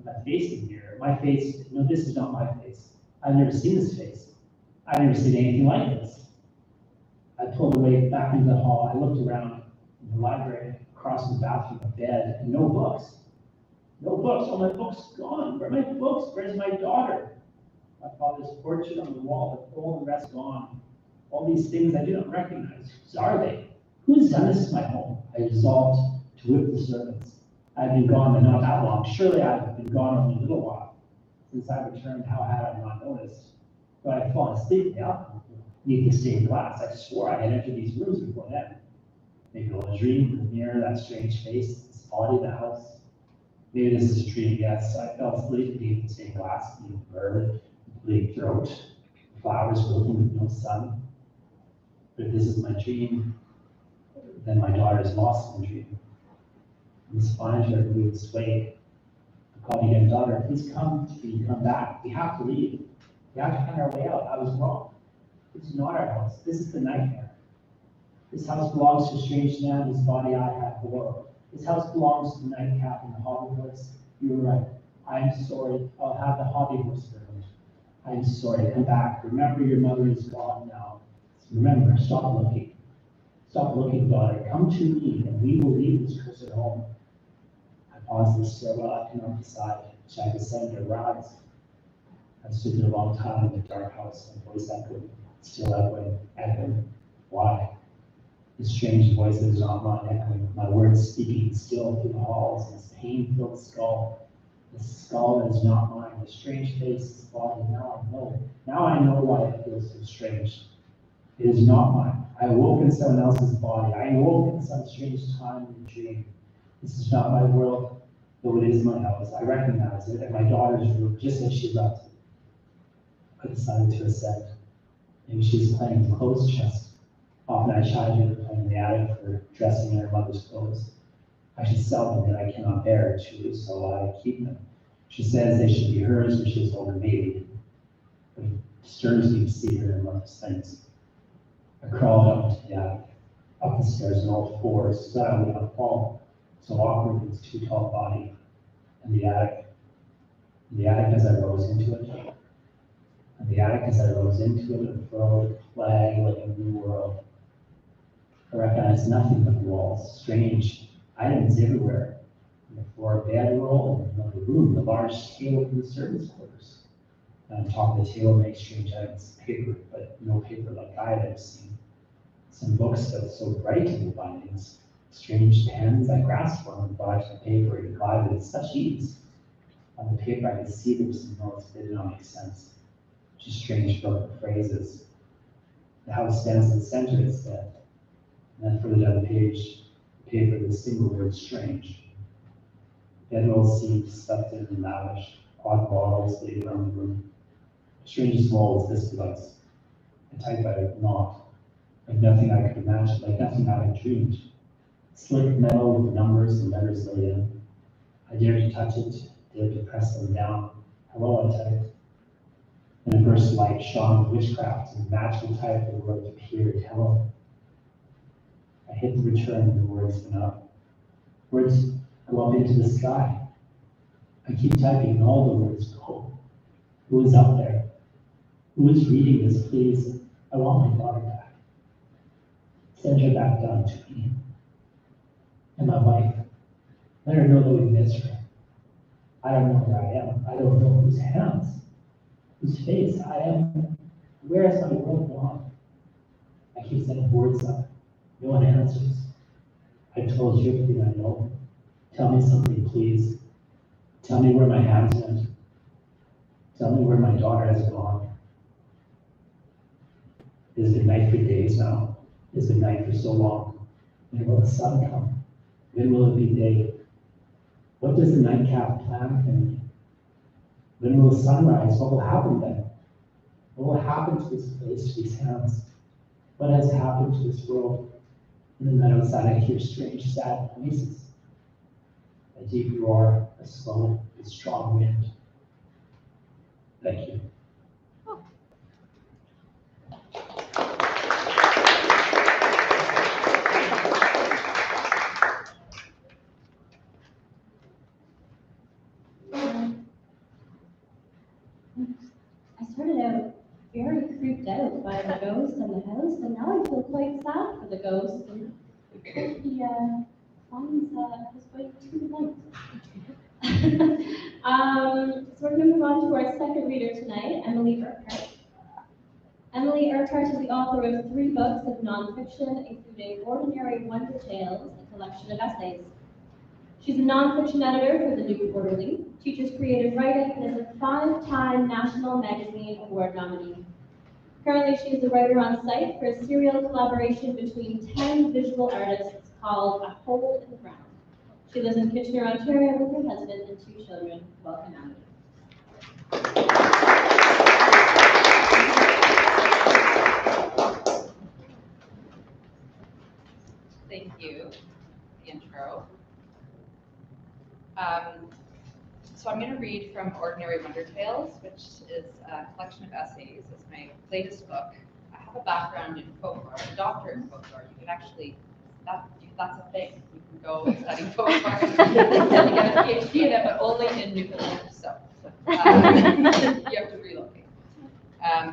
Speaker 6: My face in here. My face, no, this is not my face. I've never seen this face. I've never seen anything like this. I pulled away back into the hall. I looked around in the library, across the bathroom, a bed, and no books. No books. All my books gone. Where are my books? Where's my daughter? My father's portrait on the wall, but all the rest gone. All these things I do not recognize. Whose are they? Who's done this to my home? I resolved to whip the servants. I've been gone, but not that long. Surely I've been gone only a little while. Since I returned, how had I not noticed? But I had fallen asleep beneath the stained glass. I swore I had entered these rooms before then. Maybe it was a dream, the mirror, that strange face, this body, the house. Maybe this is a dream, yes. I fell asleep beneath the stained glass, beneath the bird, the bleak throat, the flowers wilting with no sun. But if this is my dream, then my daughter is lost in the dream. I must find her and move this way. I called again, daughter, please come to me, come back. We have to leave. We have to find our way out. I was wrong. This is not our house. This is the nightmare. This house belongs to a strange man whose body I have bore. This house belongs to the nightcap and the hobby horse. You were right. I am sorry. I'll have the hobby horse burned. I am sorry. Come back. Remember your mother is gone now. Remember, stop looking. Stop looking, daughter. Come to me, and we will leave this cursed home. I paused in the stairwell. I cannot decide. Should I descend or rise? I stood there a long time in the dark house, and voice echoed, still echoing. Why? The strange voice that is not mine echoing, my words speaking still through the halls, and this pain-filled skull, this skull that is not mine, the strange face, this body. Now I know. Now I know why it feels so strange. It is not mine. I awoke in someone else's body. I awoke in some strange time in a dream. This is not my world, though it is my house. I recognize it at my daughter's room, just as she left it. I decided to ascend. Maybe she's playing close chess. Often I chide her for playing the attic, for dressing in her mother's clothes. I should sell them, but I cannot bear to, so I keep them. She says they should be hers when she is older, maybe. But it disturbs me to see her in mother's things. I crawled up to the attic, up the stairs on all fours, so that I would not fall, so awkward with its too tall body. And the attic as I rose into it. And the attic as I rose into it, unfurled like a flag, like a new world. I recognized nothing but walls, strange items everywhere. On the floor, a bedroll, and another room, the large table from the servants' quarters. And on top of the table, many strange items, paper, but no paper like I had ever seen. Some books that were so bright in the bindings, strange pens I grasped one and brought to the paper and applied with such ease. On the paper, I could see there were some notes that did not make sense, just strange broken phrases. The house stands in the center, it said. And then further down the page, the paper with a single word, strange. Bedrolls seemed stuffed in and lavish, odd bottles laid around the room. Strange as small as this device. A typewriter, not. Like nothing I could imagine, like nothing I had dreamed. Slick metal with numbers and letters laid in. I dared to touch it, dared to press them down. Hello, I typed. And a burst of light shone with witchcraft and magical type the word appeared, hello. I hit the return and the words went up. Words go up into the sky. I keep typing and all the words go. Who is up there? Who is reading this, please? I want my daughter back. Send her back down to me. And my wife. Let her know that we miss her. I don't know where I am. I don't know whose hands, whose face I am. Where has my world gone? I keep sending words up. No one answers. I told you everything I know. Tell me something, please. Tell me where my hands went. Tell me where my daughter has gone. It has been night for days now. It has been night for so long. When will the sun come? When will it be day? What does the nightcap plan for me? When will the sun rise? What will happen then? What will happen to this place, to these hands? What has happened to this world? In the night outside, I hear strange, sad noises. A deep roar, a slow but strong wind. Thank you.
Speaker 3: I started out very creeped out by the ghost in the house, and now I feel quite sad for the ghost. And he finds his way to the light. So we're going to move on to our second reader tonight, Emily Urquhart. Emily Urquhart is the author of 3 books of nonfiction, including Ordinary Wonder Tales, a collection of essays. She's a nonfiction editor for the New Quarterly, teaches creative writing, and is a 5-time National Magazine Award nominee. Currently, she is the writer on site for a serial collaboration between 10 visual artists called A Hole in the Ground. She lives in Kitchener, Ontario with her husband and 2 children. Welcome, Emily.
Speaker 7: Thank you for the intro. So I'm going to read from Ordinary Wonder Tales, which is a collection of essays. It's my latest book. I have a background in folklore. I'm a doctor in folklore. You can actually, that's a thing. You can go and study folklore and get a PhD in it, but only in Newfoundland. So you have to relocate.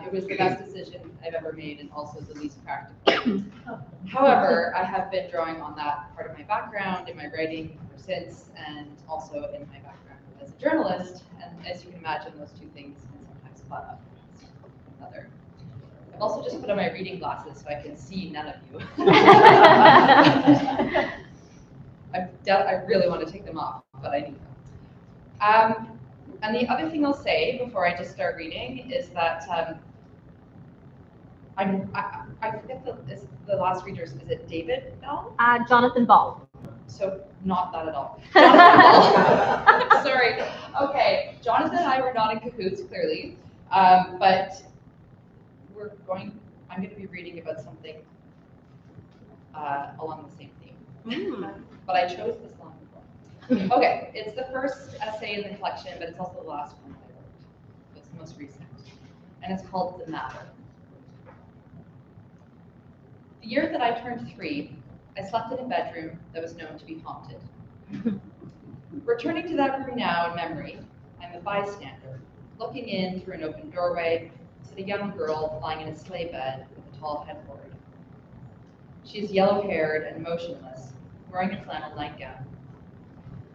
Speaker 7: It was the best decision I've ever made and also the least practical. However, I have been drawing on that part of my background in my writing ever since, and also in my background as a journalist. And as you can imagine, those 2 things can sometimes butt up against one another. I've also just put on my reading glasses so I can see none of you. I really want to take them off, but I need them. And the other thing I'll say before I just start reading is that I forget the last readers. Is it David Bell?
Speaker 5: Jonathan Ball.
Speaker 7: So not that at all. Jonathan Ball. Sorry. Okay, Jonathan and I were not in cahoots, clearly, but I'm going to be reading about something along the same theme. But I chose this long before. Okay, it's the first essay in the collection, but it's also the last one that I wrote. It's the most recent. And it's called The Matter. The year that I turned 3, I slept in a bedroom that was known to be haunted. Returning to that room now in memory, I'm a bystander, looking in through an open doorway to the young girl lying in a sleigh bed with a tall headboard. She is yellow-haired and motionless, wearing a flannel nightgown.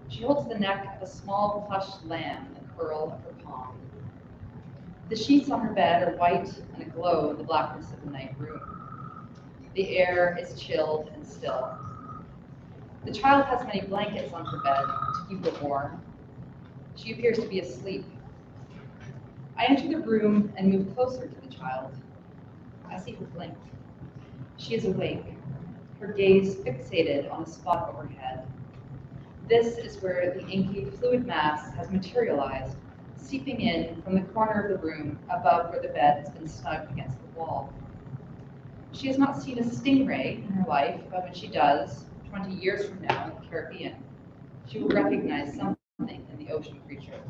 Speaker 7: She holds the neck of a small plush lamb in the curl of her palm. The sheets on her bed are white and aglow in the blackness of the night room. The air is chilled and still. The child has many blankets on her bed to keep her warm. She appears to be asleep. I enter the room and move closer to the child. I see her blink. She is awake, her gaze fixated on a spot overhead. This is where the inky fluid mass has materialized, seeping in from the corner of the room above where the bed has been snugged against the wall. She has not seen a stingray in her life, but when she does, 20 years from now in the Caribbean, she will recognize something in the ocean creature,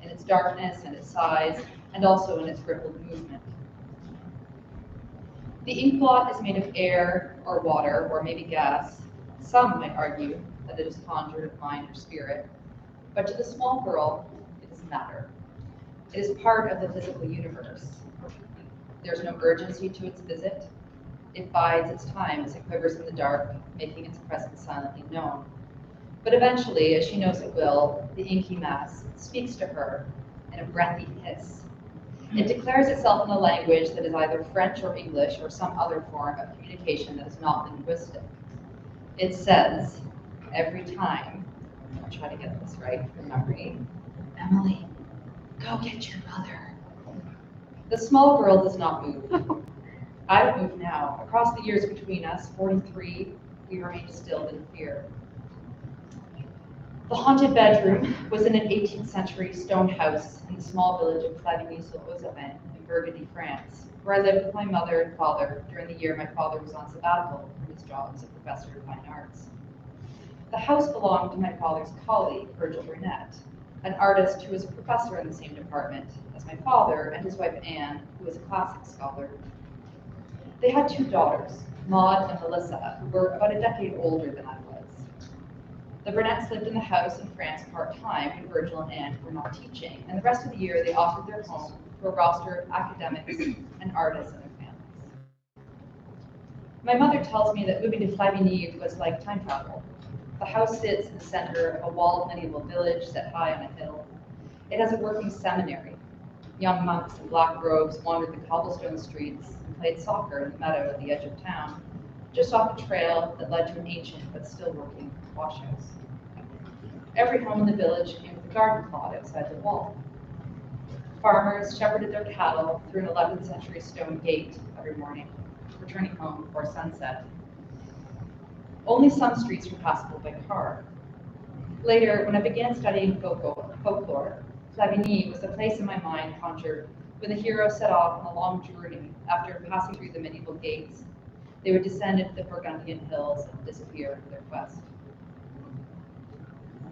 Speaker 7: in its darkness and its size, and also in its rippled movement. The ink blot is made of air or water or maybe gas. Some might argue that it is conjured of mind or spirit, but to the small girl, it is matter. It is part of the physical universe. There's no urgency to its visit. It bides its time as it quivers in the dark, making its presence silently known. But eventually, as she knows it will, the inky mass speaks to her in a breathy hiss. It declares itself in a language that is either French or English or some other form of communication that is not linguistic. It says, every time, I'll try to get this right from memory, "Emily, go get your mother." The small girl does not move. I move now. Across the years between us, 43, we remain stilled in fear. The haunted bedroom was in an 18th century stone house in the small village of Clavigny-sur-Ozerain in Burgundy, France, where I lived with my mother and father during the year my father was on sabbatical from his job as a professor of fine arts. The house belonged to my father's colleague, Virgil Burnett, an artist who was a professor in the same department as my father and his wife Anne, who was a classics scholar. They had 2 daughters, Maud and Melissa, who were about a decade older than I was. The Burnetts lived in the house in France part-time when Virgil and Anne were not teaching, and the rest of the year they offered their home to a roster of academics and artists and their families. My mother tells me that moving to Clavigny was like time travel. The house sits in the center of a walled medieval village set high on a hill. It has a working seminary. Young monks in black robes wandered the cobblestone streets and played soccer in the meadow at the edge of town, just off a trail that led to an ancient but still working wash house. Every home in the village came with a garden plot outside the wall. Farmers shepherded their cattle through an 11th century stone gate every morning, returning home before sunset. Only some streets were passable by car. Later, when I began studying folklore, Clavigny was the place in my mind conjured when the hero set off on a long journey after passing through the medieval gates. They would descend into the Burgundian hills and disappear for their quest.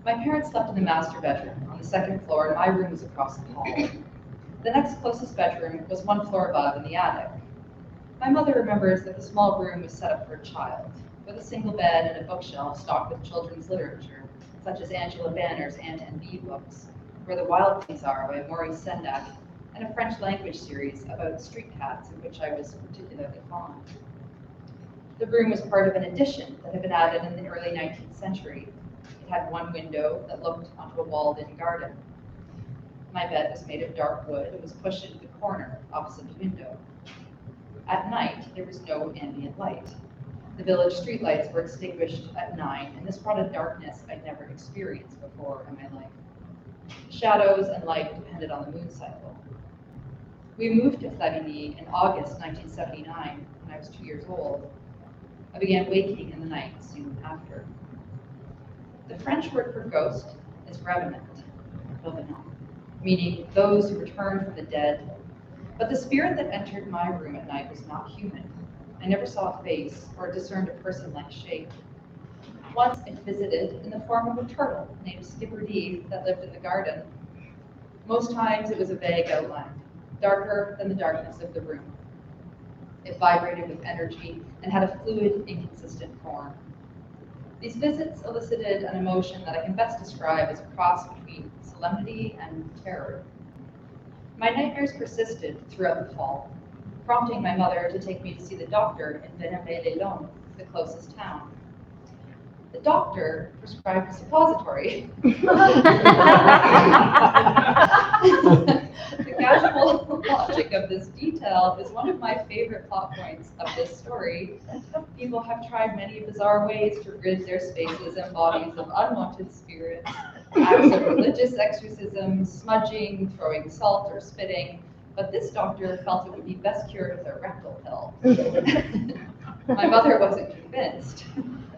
Speaker 7: My parents slept in the master bedroom on the 2nd floor, and my room was across the hall. The next closest bedroom was 1 floor above in the attic. My mother remembers that the small room was set up for a child, with a single bed and a bookshelf stocked with children's literature, such as Angela Banner's Ant and Bee books, Where the Wild Things Are by Maurice Sendak, and a French language series about street cats in which I was particularly fond. The room was part of an addition that had been added in the early 19th century. It had 1 window that looked onto a walled-in garden. My bed was made of dark wood and was pushed into the corner opposite the window. At night, there was no ambient light. The village streetlights were extinguished at 9, and this brought a darkness I'd never experienced before in my life. Shadows and light depended on the moon cycle. We moved to Clavigny in August 1979 when I was 2 years old. I began waking in the night soon after. The French word for ghost is revenant, meaning those who return from the dead. But the spirit that entered my room at night was not human. I never saw a face or discerned a person-like shape. Once it visited in the form of a turtle named Skipper D that lived in the garden. Most times it was a vague outline, darker than the darkness of the room. It vibrated with energy and had a fluid, inconsistent form. These visits elicited an emotion that I can best describe as a cross between solemnity and terror. My nightmares persisted throughout the fall. prompting my mother to take me to see the doctor in Venere-les-Lons, the closest town. The doctor prescribed a suppository. The casual logic of this detail is one of my favorite plot points of this story. People have tried many bizarre ways to rid their spaces and bodies of unwanted spirits, acts of religious exorcism, smudging, throwing salt, or spitting, but this doctor felt it would be best cured with a rectal pill. My mother wasn't convinced.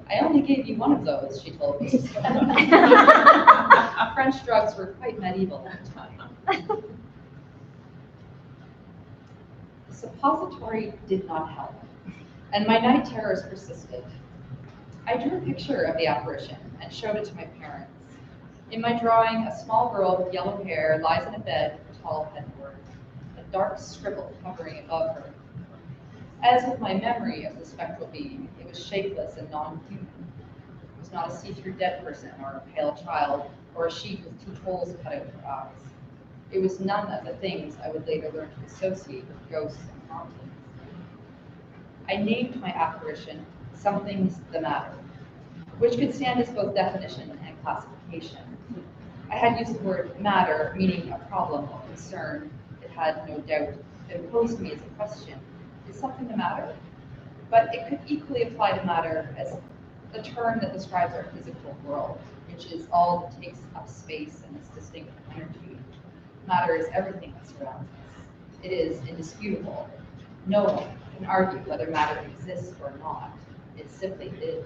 Speaker 7: I only gave you one of those, she told me. French drugs were quite medieval at the time. The suppository did not help, and my night terrors persisted. I drew a picture of the apparition and showed it to my parents. In my drawing, a small girl with yellow hair lies in a bed with a tall headboard, a dark scribble hovering above her. As with my memory of the spectral being, it was shapeless and non-human. It was not a see-through dead person or a pale child or a sheep with 2 holes cut out for eyes. It was none of the things I would later learn to associate with ghosts and hauntings. I named my apparition Something's the Matter, which could stand as both definition and classification. I had used the word matter, meaning a problem or concern. It had no doubt been posed to me as a question. Is something the matter? But it could equally apply to matter as the term that describes our physical world, which is all that takes up space and its distinct energy. Matter is everything that surrounds us. It is indisputable. No one can argue whether matter exists or not. It simply is.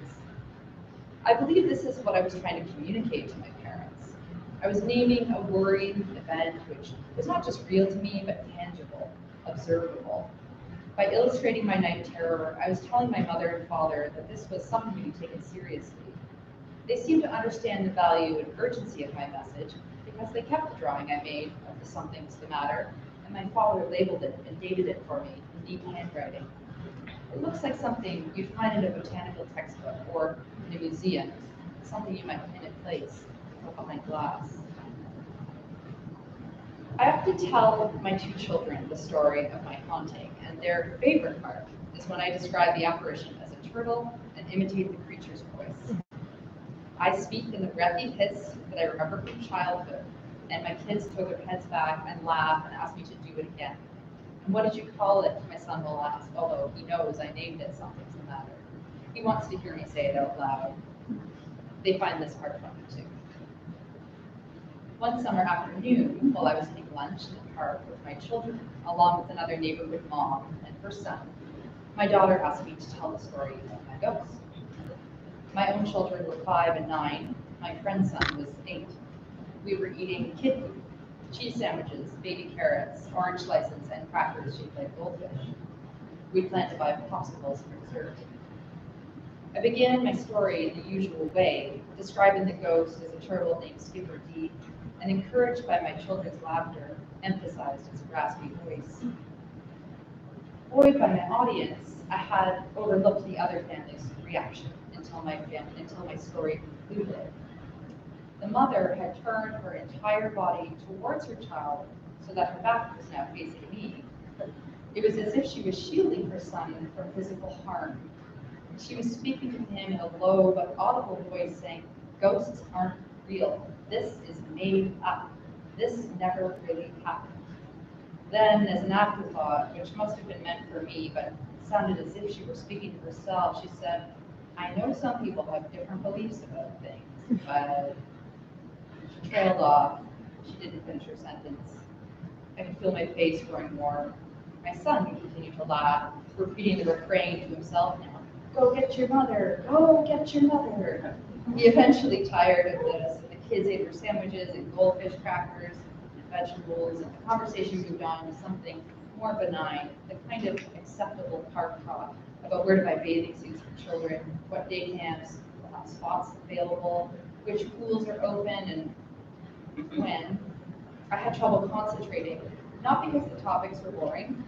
Speaker 7: I believe this is what I was trying to communicate to my parents. I was naming a worrying event which was not just real to me, but tangible, observable. By illustrating my night terror, I was telling my mother and father that this was something to be taken seriously. They seemed to understand the value and urgency of my message because they kept the drawing I made of the Something's the Matter, and my father labeled it and dated it for me in deep handwriting. It looks like something you'd find in a botanical textbook or in a museum, something you might pin in place or behind glass. I often tell my 2 children the story of my haunting, and their favorite part is when I describe the apparition as a turtle and imitate the creature's voice. I speak in the breathy hiss that I remember from childhood, and my kids throw their heads back and laugh and ask me to do it again. And what did you call it? My son will ask, although he knows I named it Something's the Matter. He wants to hear me say it out loud. They find this part funny too. One summer afternoon, while I was eating lunch in the park with my children, along with another neighborhood mom and her son, my daughter asked me to tell the story of my ghost. My own children were 5 and 9. My friend's son was 8. We were eating kid food, cheese sandwiches, baby carrots, orange slices, and crackers shaped like goldfish. We planned to buy popsicles for dessert. I began my story in the usual way, describing the ghost as a turtle named Skipper D, and encouraged by my children's laughter, emphasized its raspy voice. Buoyed by my audience, I had overlooked the other family's reaction until my story concluded. The mother had turned her entire body towards her child so that her back was now facing me. It was as if she was shielding her son from physical harm. She was speaking to him in a low but audible voice saying, "Ghosts aren't real. This is made up. This never really happened." Then, as an afterthought, which must have been meant for me, but sounded as if she were speaking to herself, she said, "I know some people have different beliefs about things, but..." She trailed off. She didn't finish her sentence. I could feel my face growing warm. My son continued to laugh, repeating the refrain to himself now. "Go get your mother! Go get your mother!" He eventually tired of this. The kids ate their sandwiches and goldfish crackers and vegetables, and the conversation moved on to something more benign, the kind of acceptable park talk about where to buy bathing suits for children, what day camps will have spots available, which pools are open, and when. I had trouble concentrating, not because the topics were boring,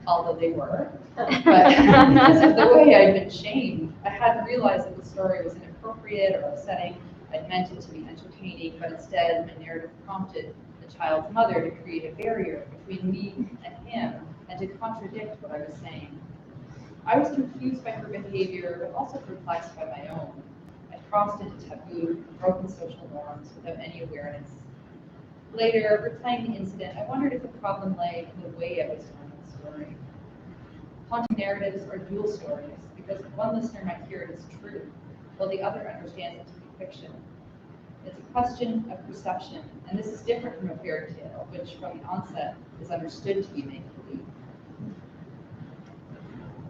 Speaker 7: although they were, but because of the way I'd been shamed. I hadn't realized that the story was inappropriate or upsetting. I'd meant it to be entertaining, but instead my narrative prompted the child's mother to create a barrier between me and him, and to contradict what I was saying. I was confused by her behavior, but also perplexed by my own. I crossed into taboo, broken social norms without any awareness. Later, replaying the incident, I wondered if the problem lay in the way I was telling the story. Haunting narratives are dual stories because one listener might hear it as true, while the other understands it to be fiction. It's a question of perception, and this is different from a fairy tale, which from the onset is understood to be make-believe.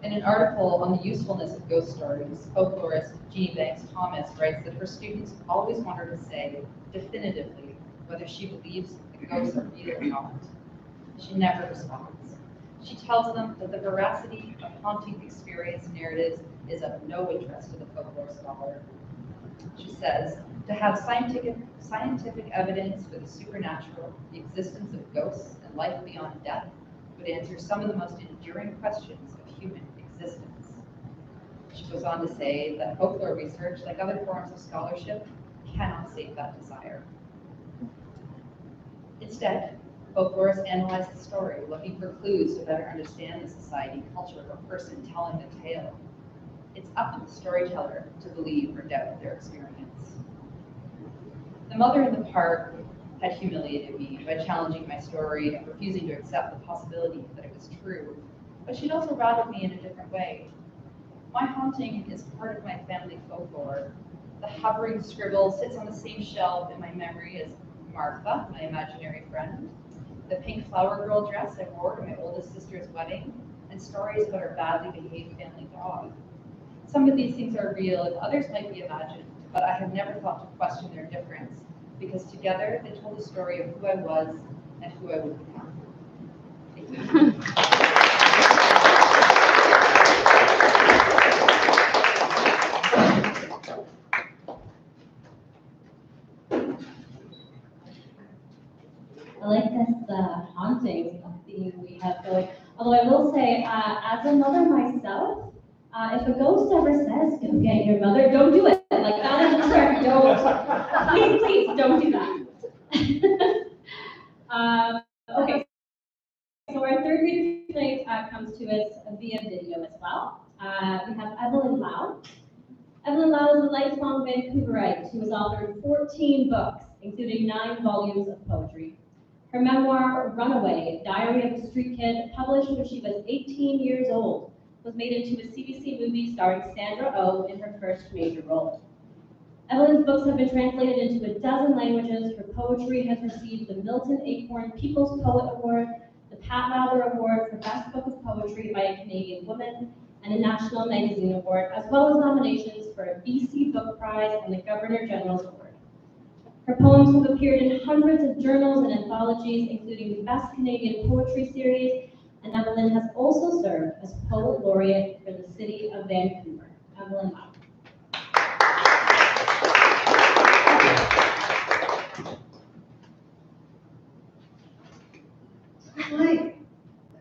Speaker 7: In an article on the usefulness of ghost stories, folklorist Jeannie Banks Thomas writes that her students always want her to say definitively whether she believes the ghosts are real or not. She never responds. She tells them that the veracity of haunting experience narratives is of no interest to the folklore scholar. She says, to have scientific evidence for the supernatural, the existence of ghosts and life beyond death, would answer some of the most enduring questions of human existence. She goes on to say that folklore research, like other forms of scholarship, cannot sate that desire. Instead, folklorists analyze the story, looking for clues to better understand the society, culture, or person telling the tale. It's up to the storyteller to believe or doubt their experience. The mother in the park had humiliated me by challenging my story and refusing to accept the possibility that it was true, but she'd also rattled me in a different way. My haunting is part of my family folklore. The hovering scribble sits on the same shelf in my memory as Martha, my imaginary friend, the pink flower girl dress I wore to my oldest sister's wedding, and stories about our badly behaved family dog. Some of these things are real and others might be imagined, but I have never thought to question their difference, because together they told the story of who I was and who I would become. Thank you.
Speaker 8: I like this haunting theme we have going. Although I will say, as a mother myself, if a ghost ever says, go get your mother, don't do it. Like, that is correct. Don't. Please, don't do that. Okay. So our third reader tonight comes to us via video as well. We have Evelyn Lau. Evelyn Lau is a lifelong Vancouverite who has authored 14 books, including 9 volumes of poetry. Her memoir, Runaway, Diary of a Street Kid, published when she was 18 years old, was made into a CBC movie starring Sandra Oh in her first major role. Evelyn's books have been translated into a dozen languages. Her poetry has received the Milton Acorn People's Poet Award, the Pat Lowther Award for Best Book of Poetry by a Canadian Woman, and a National Magazine Award, as well as nominations for a BC Book Prize and the Governor General's Award. Her poems have appeared in hundreds of journals and anthologies, including the Best Canadian Poetry Series, and Evelyn has also served as Poet Laureate for the City of Vancouver. Evelyn Lau.
Speaker 9: Hi,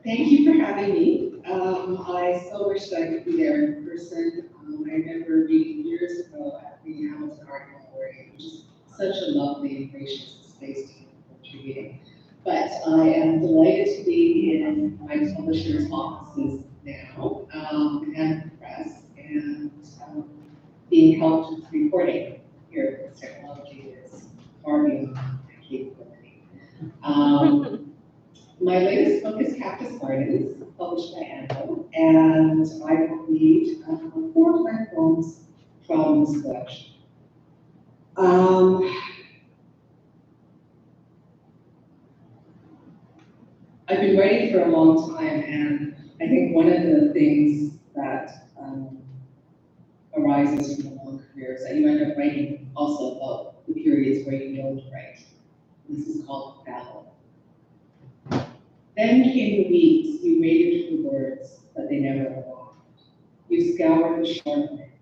Speaker 9: thank you for having me. I so wish I could be there in person. I remember meeting years ago at the Hamilton Art Gallery, which is such a lovely and gracious space to contribute. But I am delighted to be in my publisher's offices now, and the press, and being helped with recording here because technology is far beyond my capability. My latest book is Cactus Gardens, published by Anno, and I will read 4 of my poems from this collection. I've been writing for a long time, and I think one of the things that arises from a long career is that you end up writing also about the periods where you don't write. This is called babble. Then came the weeks you waited for words, but they never arrived. You scoured the shoreline,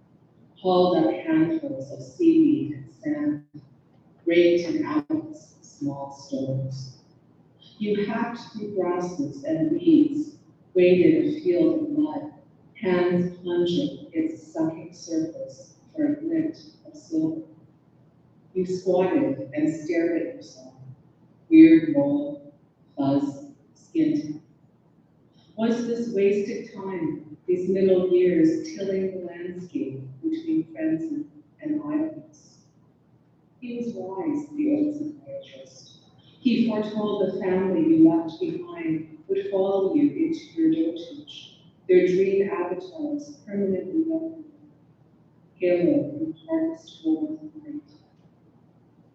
Speaker 9: hauled up handfuls of seaweed and sand, raked in apples, small stones. You hacked through grasses and weeds, waded a field of mud, hands plunging its sucking surface for a glint of silver. You squatted and stared at yourself, weird mole, fuzz, skin. What's this wasted time, these middle years tilling the landscape between friends and rivals? He was wise, the old psychiatrist. He foretold the family you left behind would follow you into your dotage, their dream avatars permanently welcome. Halo from harvest toward night.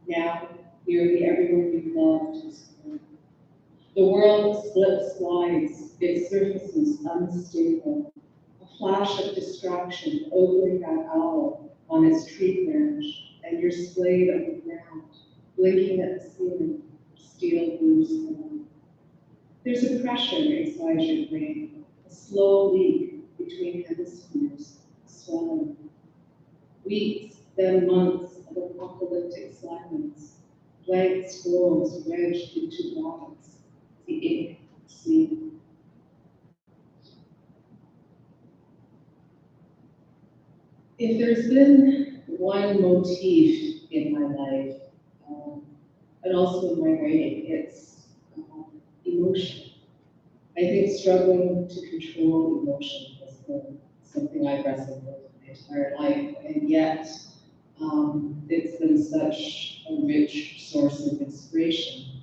Speaker 9: Now, nearly everyone you loved is gone. The world slides, its surfaces unstable. A flash of distraction ogling that owl on its tree branch, and you're splayed on the ground, blinking at the ceiling, steel blue sky. There's a pressure inside your brain, a slow leak between hemispheres, swelling. Weeks, then months of apocalyptic silence, blank scrolls wedged into bodies, the ink sleep. If there's been one motif in my life, and also in my writing, it's emotion. I think struggling to control emotion has been something I've wrestled with my entire life, and yet it's been such a rich source of inspiration.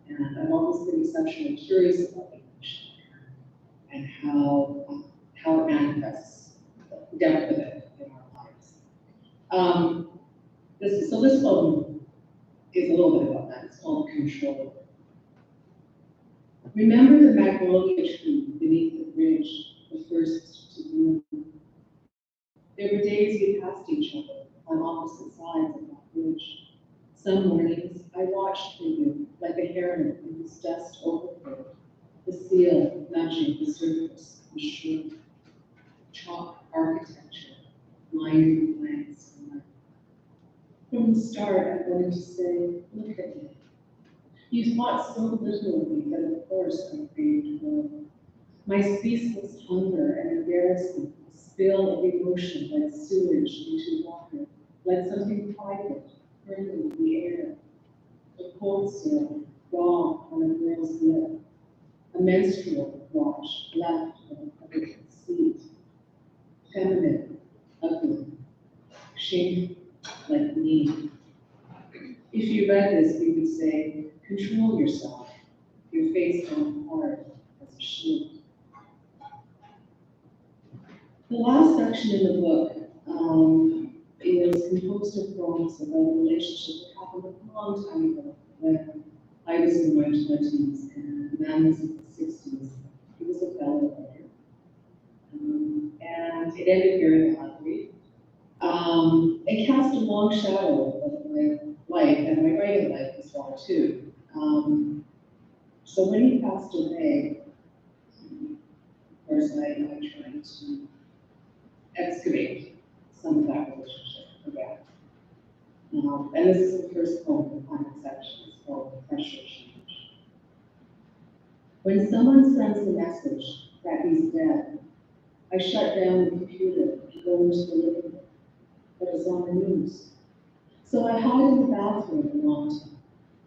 Speaker 9: And I've always been exceptionally curious about emotion and how it manifests, the depth of it in our lives. This poem is a little bit about that. It's called Control. Remember the magnolia tree beneath the bridge, the first to bloom. There were days we passed each other on opposite sides of that bridge. Some mornings I watched for you like a heron in whose dust overcoat, the seal nudging the surface of the shore. Chalk architecture, lined with blanks. From the start, I wanted to say, look at me. You thought so little of me that of course I craved more. My ceaseless hunger and embarrassment, a spill of emotion like sewage into water, like something private, burning in the air. A cold sore, raw on a girl's lip. A menstrual wash left on a public seat. Feminine, ugly, shameful, like me. If you read this, you would say, control yourself, your face on hard as a shield. The last section in the book is composed of poems about a relationship that happened a long time ago when I was in my 20s and the man was in his 60s. He was a fellow writer. And it ended very badly. It cast a long shadow of my life and my writing life as well too. So when he passed away, of course I tried to excavate some of that relationship again. And this is the first poem in the final section. It's called The Pressure Change. When someone sends a message that he's dead, I shut down the computer and go into the living room, but it's on the news. So I hide in the bathroom a long time,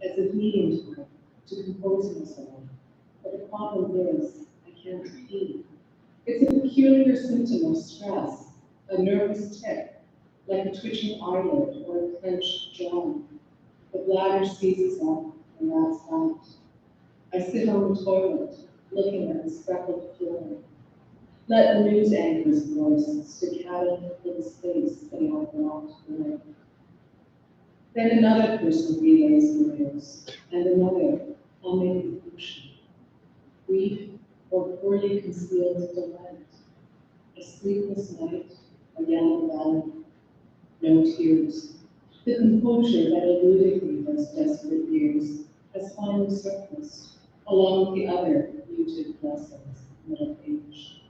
Speaker 9: as a healing time to compose myself. But the problem is, I can't breathe. It's a peculiar symptom of stress, a nervous tic, like a twitching eyelid or a clenched jaw. The bladder seizes up, and that's that. I sit on the toilet, looking at the speckled floor. Let the news anchor's voice staccato in space that I've walked away. Then another person relays the news, and another, humming emotion. Grief or poorly concealed delight. A sleepless night, a yellow valley, no tears. The composure that eluded me those desperate years has finally surfaced, along with the other muted blessings, middle age.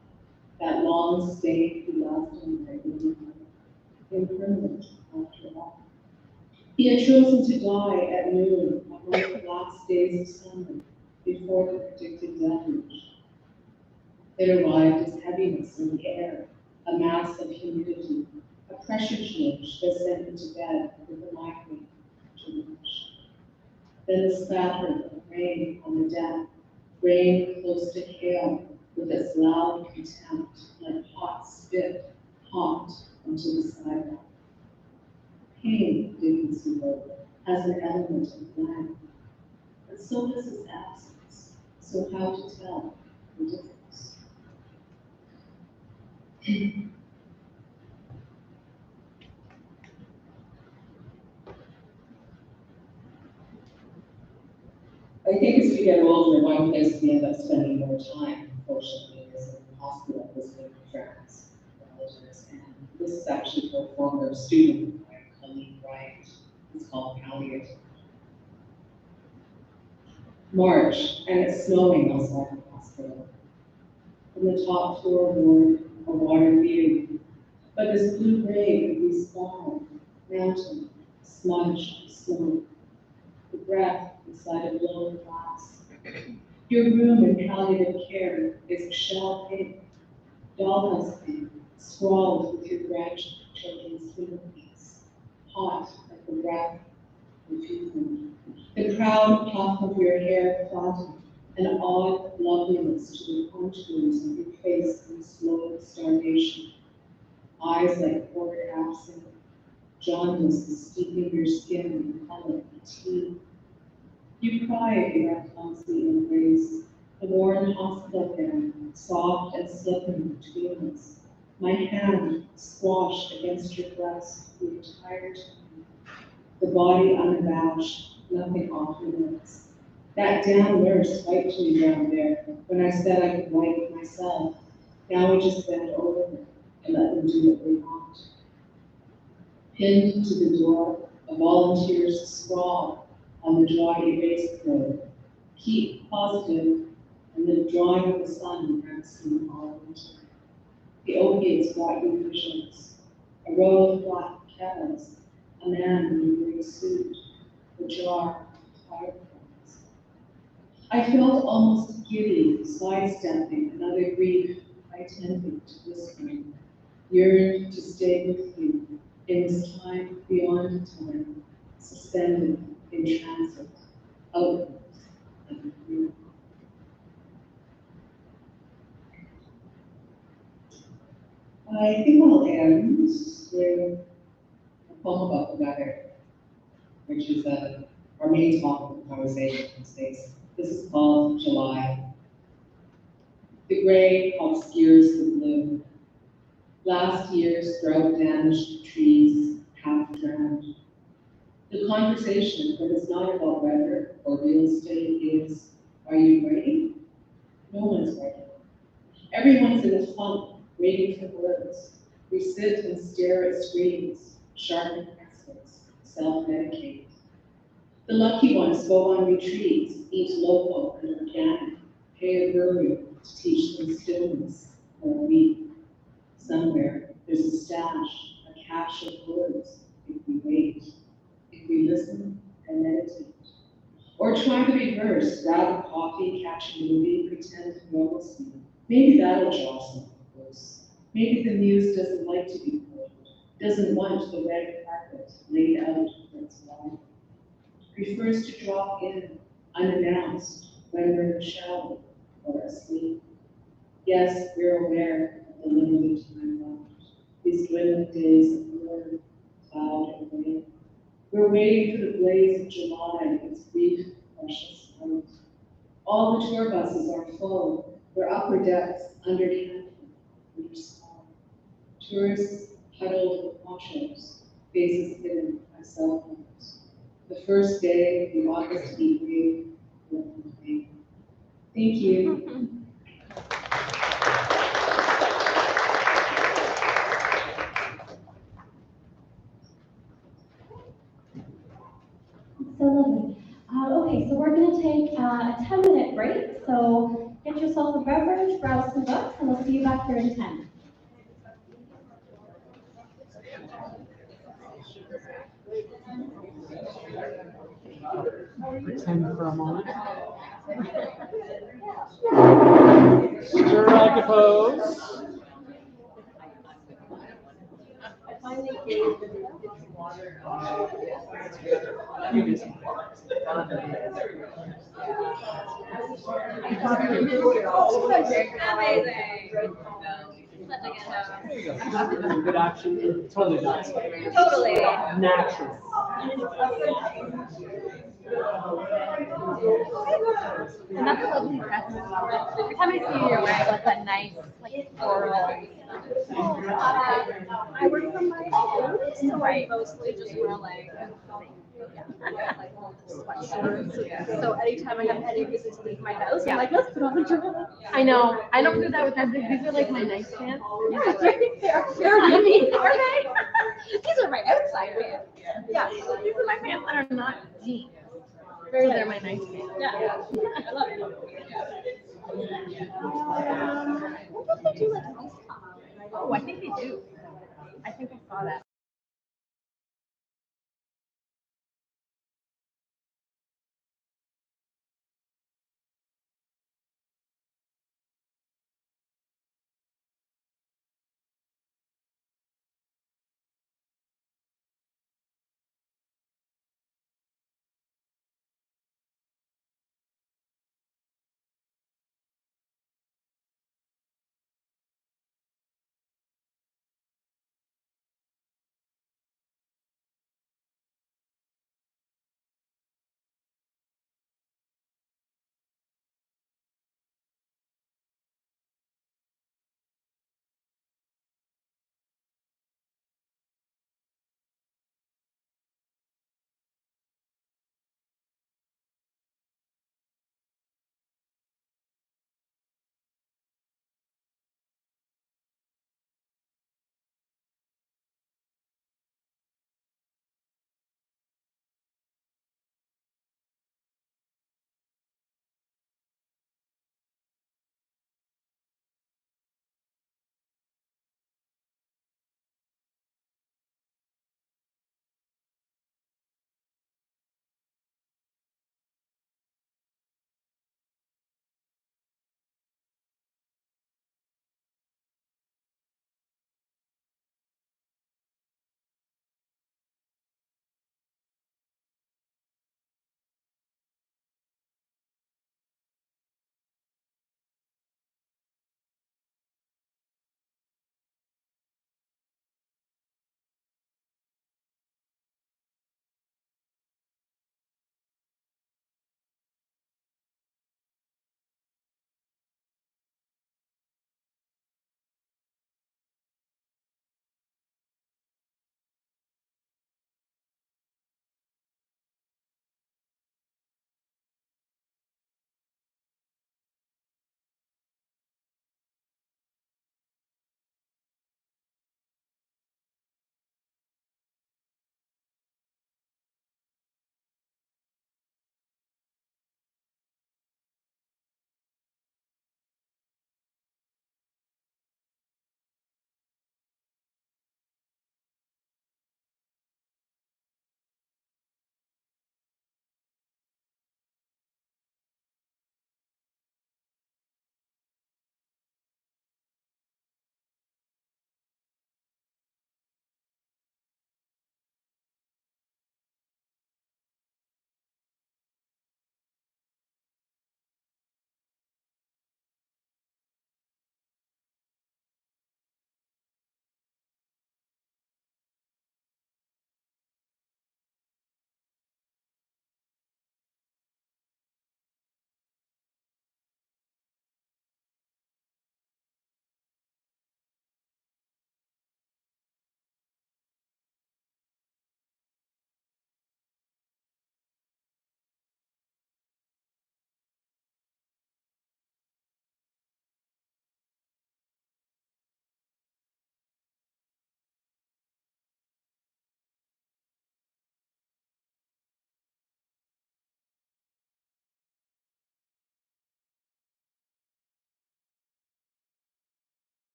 Speaker 9: That long stay he left in my room, impermanent after all. He had chosen to die at noon on one of the last days of summer, before the predicted deluge. It arrived as heaviness in the air, a mass of humidity, a pressure change that sent me to bed with a migraine to reach. Then the spatter of rain on the deck, rain close to hail, with its loud contempt like hot spit hot onto the sidewalk. Pain, Dickens wrote, has an element of blank, but so does its absence. So how to tell the difference? I think as we get older, one place we end up spending more time, unfortunately, is in the hospital visiting friends, relatives, and this is actually for a former student, my colleague Wright. It's called Palliative. March, and it's snowing outside the hospital. From the top floor ward, a water view, but this blue-gray of these small mountain, smudge, snow, the breath inside a blown glass. Your room in palliative care is shell pink, dollhouse pink, scrawled with your grandchildren's fingerprints, hot like the breath of you. The proud puff of your hair flattened, an odd loveliness to the contours of your face in slow starvation. Eyes like poured absinthe, jaundice steeping your skin in color and tea. You cry at your clumsy embrace, the worn hospital gown, soft and slipping between us. My hand squashed against your breast the entire time. The body unabashed, nothing off limits. That damn nurse wiped me down there when I said I could wipe myself. Now we just bend over and let them do what they want. Pinned to the door, a volunteer's scrawl on the dry erase board. Keep positive, and the drawing of the sun resting all winter. The opiates brought you visions, a row of black kettles, a man in a gray suit, a jar of fireflies. I felt almost giddy, sidestepping another grief I tended to whispering, yearned to stay with you in this time beyond time, suspended in transit, outwards and through. I think I'll end with a poem about the weather, which is our main topic of conversation these days. This is called July. The gray obscures the blue. Last year's drought-damaged trees half drowned. The conversation that is not about weather or real estate is, are you ready? No one's ready. Everyone's in a funk, waiting for words. We sit and stare at screens, sharpen pencils, self-medicate. The lucky ones go on retreats, eat local and organic, pay a guru to teach them stillness for a week. Somewhere there's a stash, a cache of words, if we wait, if we listen and meditate. Or try the reverse, grab a coffee, catch a movie, pretend normalcy. Maybe that'll draw some focus. Maybe the muse doesn't like to be pulled, doesn't want the red carpet laid out for its life. Prefers to drop in unannounced when we're in the shower or asleep. Yes, we're aware of the limited time left, these dwindling days of blur, cloud, and rain. We're waiting for the blaze of July and its brief, precious light. All the tour buses are full. We're upper decks, under canopy, under sky. Tourists huddled with ponchos, faces hidden by cell phones. The first day of the August heat wave will complain. Thank you.
Speaker 8: So lovely. Okay, so we're going to take a 10-minute break. So get yourself a beverage, grab some books, and we'll see you back here in 10.
Speaker 1: Pretend for a moment. Stir like a pose.
Speaker 3: Amazing. Such a good job.
Speaker 1: There you go. Good action. Totally does.
Speaker 3: Totally.
Speaker 1: Natural.
Speaker 5: And that's a lovely dress as well. Every time I see you, you're wearing like that nice, like floral.
Speaker 3: I work from my home, so I mostly just wear like sweatshirts. So anytime I have any reason to leave my house, I'm like, let's put on a dress.
Speaker 5: I know. I don't do that with that. These are like my nice pants.
Speaker 3: Yeah, they're
Speaker 5: I mean, are they?
Speaker 3: These are my outside pants. Yeah.
Speaker 5: These are my pants that are not jeans. They're my nice pants.
Speaker 3: Yeah. I love it. What if they do like ice pop?
Speaker 5: Oh, I think they do. I think I saw that.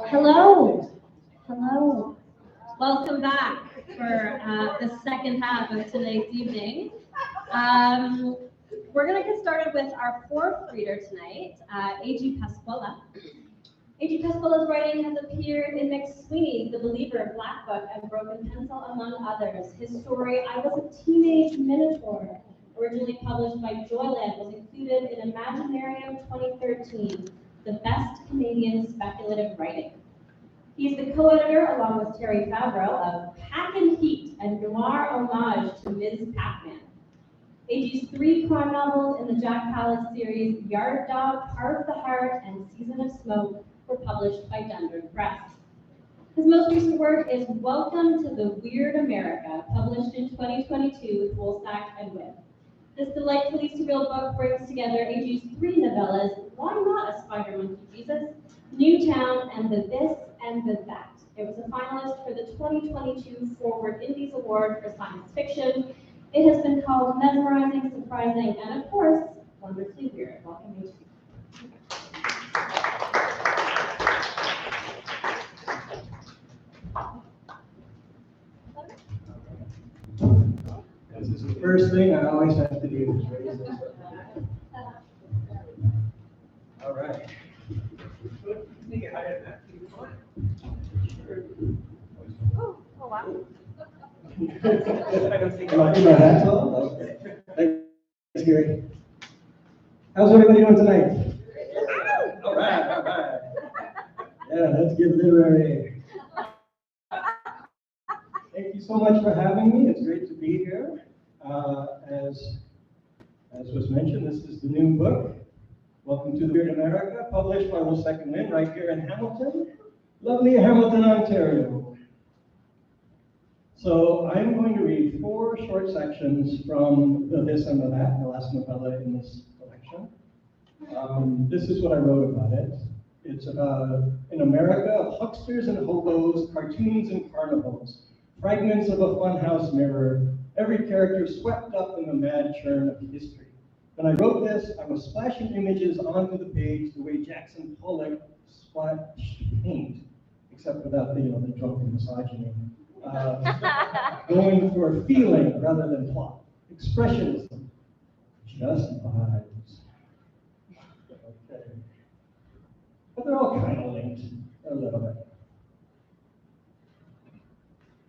Speaker 8: Hello. Hello. Welcome back for the second half of today's evening. We're going to get started with our fourth reader tonight, A.G. Pasquella. A.G. Pasquella's writing has appeared in McSweeney's The Believer, Black Book, and Broken Pencil, among others. His story, I Was a Teenage Minotaur, originally published by Joyland, was included in Imaginarium 2013, the best Canadian speculative writing. He's the co-editor, along with Terry Favreau, of Pack and Heat, a noir homage to Ms. Pac-Man. A.G.'s 3 crime novels in the Jack Palance series, Yard Dog, Heart of the Heart, and Season of Smoke, were published by Dundred Press. His most recent work is Welcome to the Weird America, published in 2022 with Woolsack and Wynne. This delightfully surreal book brings together A.G.'s 3 novellas, Why Not a Spider Monkey Jesus, Newtown, and The This and the That. It was a finalist for the 2022 Forward Indies Award for Science Fiction. It has been called mesmerizing, surprising, and of course, wonderfully weird. Welcome, A.G.
Speaker 10: This is the first thing I always have to do is raise this up. All right.
Speaker 5: Oh, wow.
Speaker 10: Am I that tall? Okay. Thanks, Gary. How's everybody doing tonight? All right, all right. Yeah, let's get literary. Thank you so much for having me. It's great to be here. As was mentioned, this is the new book, Welcome to the Weird America, published by Woolsack and Wynne right here in Hamilton, lovely Hamilton, Ontario. So I'm going to read 4 short sections from The This and the That, the last novella in this collection. This is what I wrote about it. It's in America of hucksters and hobos, cartoons and carnivals, fragments of a funhouse mirror, every character swept up in the mad churn of history. When I wrote this, I was splashing images onto the page the way Jackson Pollock splashed paint, except without the drunken misogyny. Going for feeling rather than plot. Expressionism. Just vibes. Okay. But they're all kind of linked a little bit.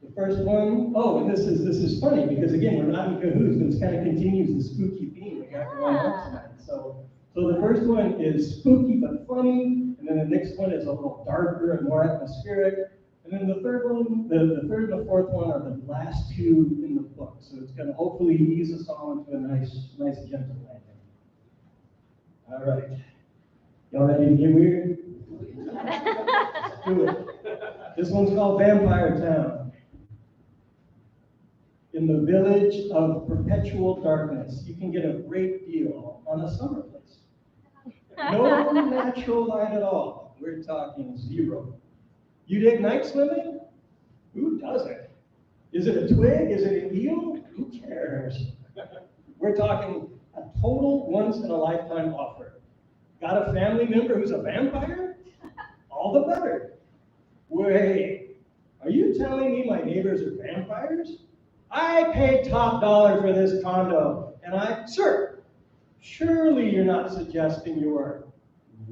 Speaker 10: The first one, and this is funny because again, we're not in cahoots, but it kind of continues the spooky theme we got going on tonight. So the first one is spooky but funny, and then the next one is a little darker and more atmospheric. And then the third one, the third and the fourth one are the last 2 in the book. So it's going to hopefully ease us all into a nice gentle landing. All right. Y'all ready to get weird? Let's do it. This one's called Vampire Town. In the village of perpetual darkness, you can get a great deal on a summer place. No natural light at all. We're talking 0. You dig night swimming? Who doesn't? Is it a twig? Is it an eel? Who cares? We're talking a total once-in-a-lifetime offer. Got a family member who's a vampire? All the better. Wait, are you telling me my neighbors are vampires? I paid top dollar for this condo, and sir, surely you're not suggesting you're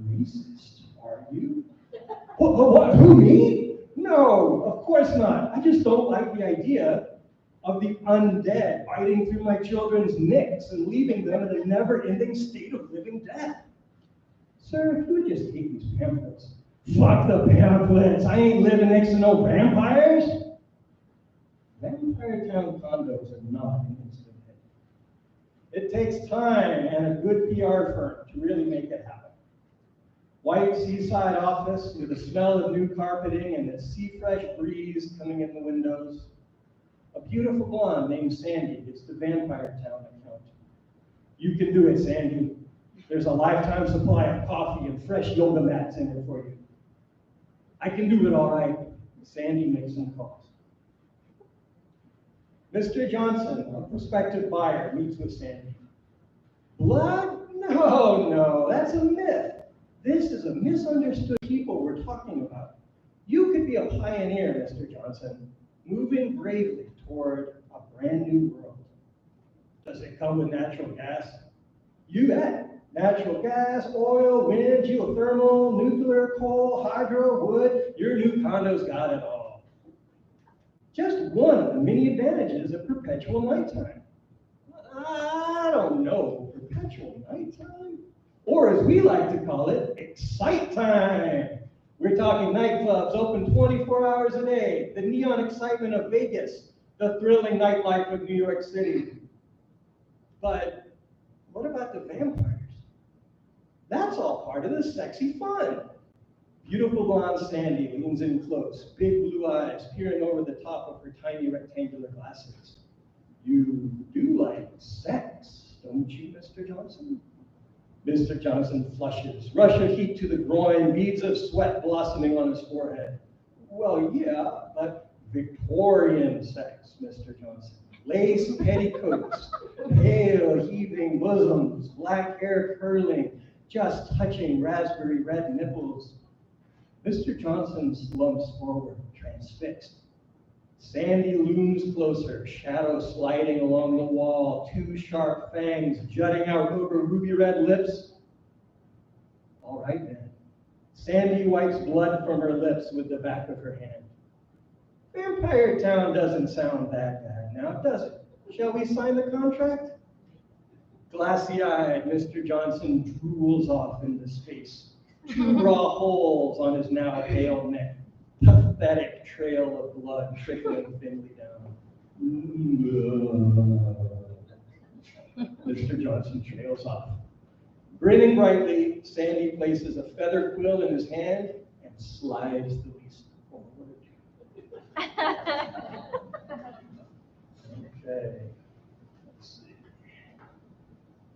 Speaker 10: racist, are you? What? Who, me? No, of course not. I just don't like the idea of the undead biting through my children's necks and leaving them in a never-ending state of living death. Sir, if you would just take these pamphlets. Fuck the pamphlets. I ain't living next to no vampires. Vampire Town condos are not an instant hit. It takes time and a good PR firm to really make it happen. White seaside office with the smell of new carpeting and the sea fresh breeze coming in the windows. A beautiful blonde named Sandy gets the Vampire Town account. You can do it, Sandy. There's a lifetime supply of coffee and fresh yoga mats in it for you. I can do it all right. Sandy makes some calls. Mr. Johnson, a prospective buyer, meets with Sandy. Blood? No, that's a myth. This is a misunderstood people we're talking about. You could be a pioneer, Mr. Johnson, moving bravely toward a brand new world. Does it come with natural gas? You bet. Natural gas, oil, wind, geothermal, nuclear, coal, hydro, wood. Your new condo's got it all. Just one of the many advantages of perpetual nighttime. I don't know, perpetual nighttime? Or as we like to call it, excite time. We're talking nightclubs open 24 hours a day, the neon excitement of Vegas, the thrilling nightlife of New York City. But what about the vampires? That's all part of the sexy fun. Beautiful blonde Sandy leans in close, big blue eyes peering over the top of her tiny rectangular glasses. You do like sex, don't you, Mr. Johnson? Mr. Johnson flushes, rush of heat to the groin, beads of sweat blossoming on his forehead. Well, yeah, but Victorian sex, Mr. Johnson. Lace petticoats, pale heaving bosoms, black hair curling, just touching raspberry red nipples. Mr. Johnson slumps forward, transfixed. Sandy looms closer, shadow sliding along the wall, two sharp fangs jutting out over ruby red lips. All right then. Sandy wipes blood from her lips with the back of her hand. Vampire Town doesn't sound that bad now, does it? Shall we sign the contract? Glassy-eyed, Mr. Johnson drools off into space. Two raw holes on his now pale neck. Pathetic trail of blood trickling thinly down. Mr. Johnson trails off. Grinning brightly, Sandy places a feather quill in his hand and slides the lease forward. Okay, let's see.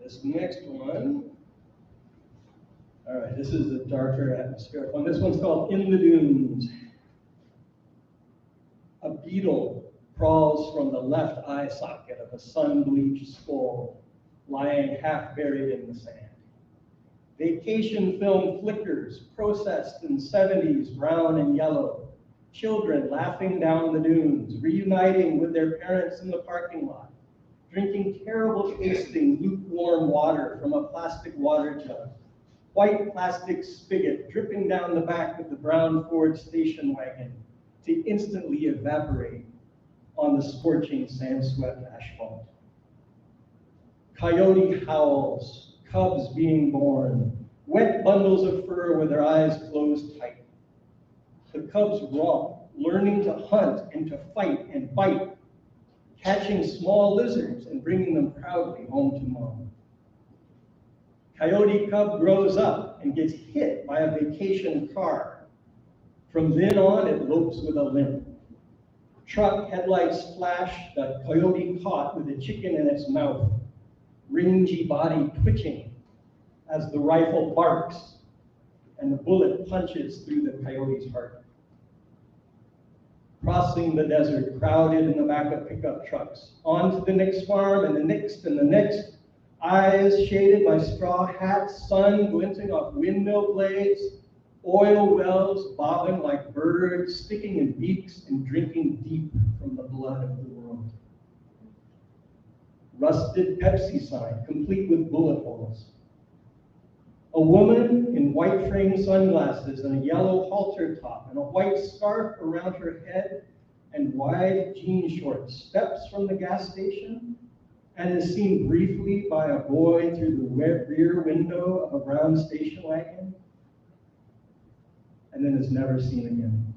Speaker 10: This next one. All right, this is the darker atmospheric one. This one's called In the Dunes. A beetle crawls from the left eye socket of a sun-bleached skull lying half buried in the sand. Vacation film flickers, processed in 70s brown and yellow. Children laughing down the dunes, reuniting with their parents in the parking lot, drinking terrible tasting lukewarm water from a plastic water jug. White plastic spigot dripping down the back of the brown Ford station wagon to instantly evaporate on the scorching sand-swept asphalt. Coyote howls, cubs being born, wet bundles of fur with their eyes closed tight. The cubs romp, learning to hunt and to fight and bite, catching small lizards and bringing them proudly home to mom. Coyote cub grows up and gets hit by a vacation car. From then on, it lopes with a limp. Truck headlights flash the coyote caught with a chicken in its mouth, rangy body twitching as the rifle barks and the bullet punches through the coyote's heart. Crossing the desert, crowded in the back of pickup trucks, on to the next farm and the next and the next, eyes shaded by straw hats, sun glinting off windmill blades, oil wells bobbing like birds, sticking in beaks and drinking deep from the blood of the world. Rusted Pepsi sign, complete with bullet holes. A woman in white frame sunglasses and a yellow halter top and a white scarf around her head and wide jean shorts steps from the gas station and is seen briefly by a boy through the rear window of a brown station wagon, and then is never seen again.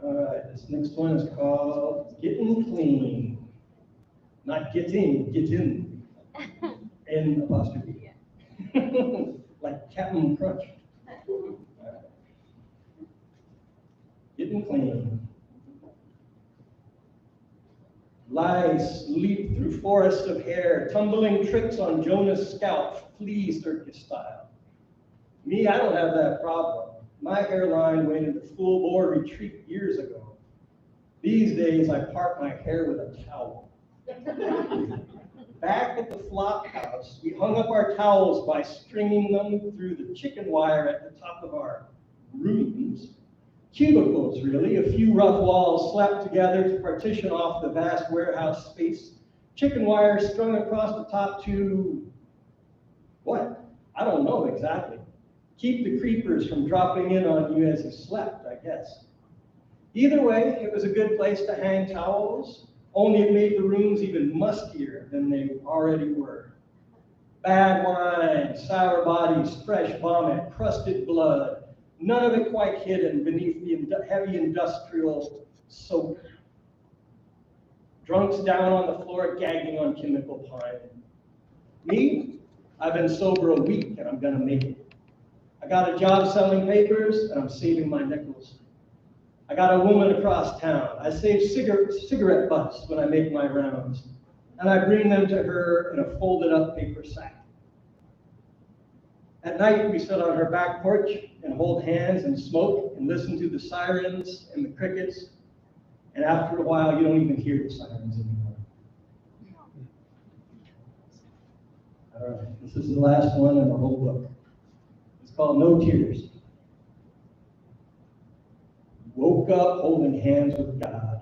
Speaker 10: All right, this next one is called Getting Clean. Not getting, get in. N apostrophe. Like Captain Crunch. Right. getting clean. Lice leap through forests of hair, tumbling tricks on Jonah's scalp, flea circus style. Me, I don't have that problem. My hairline went into full bore retreat years ago. These days, I part my hair with a towel. Back at the flop house, we hung up our towels by stringing them through the chicken wire at the top of our rooms. Cubicles, really, a few rough walls slapped together to partition off the vast warehouse space. Chicken wire strung across the top to, what? I don't know exactly. Keep the creepers from dropping in on you as you slept, I guess. Either way, it was a good place to hang towels, only it made the rooms even muskier than they already were. Bad wine, sour bodies, fresh vomit, crusted blood, none of it quite hidden beneath the heavy industrial soap. Drunks down on the floor gagging on chemical pine. Me, I've been sober a week and I'm gonna make it. I got a job selling papers and I'm saving my nickels. I got a woman across town. I save cigarette butts when I make my rounds, and I bring them to her in a folded up paper sack. At night, we sit on her back porch and hold hands and smoke and listen to the sirens and the crickets, and after a while, you don't even hear the sirens anymore. All right, this is the last one in the whole book. It's called No Tears. Woke up holding hands with God.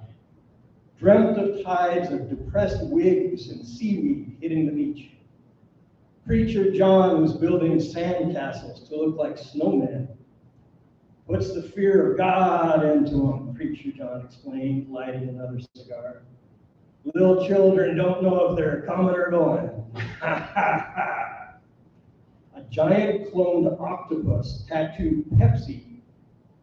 Speaker 10: Dreamt of tides of depressed wigs and seaweed hitting the beach. Preacher John was building sandcastles to look like snowmen. Puts the fear of God into them, Preacher John explained, lighting another cigar. Little children don't know if they're coming or going. Ha ha ha. A giant cloned octopus tattooed Pepsi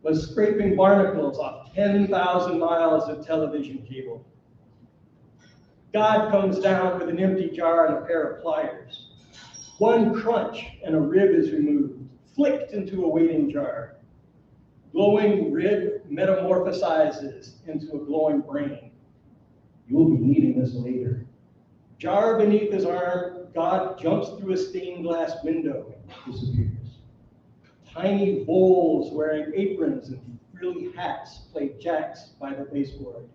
Speaker 10: was scraping barnacles off 10,000 miles of television cable. God comes down with an empty jar and a pair of pliers. One crunch and a rib is removed, flicked into a waiting jar. Glowing rib metamorphosizes into a glowing brain. You'll be needing this later. Jar beneath his arm, God jumps through a stained glass window and disappears. Tiny voles wearing aprons and frilly hats play jacks by the baseboard.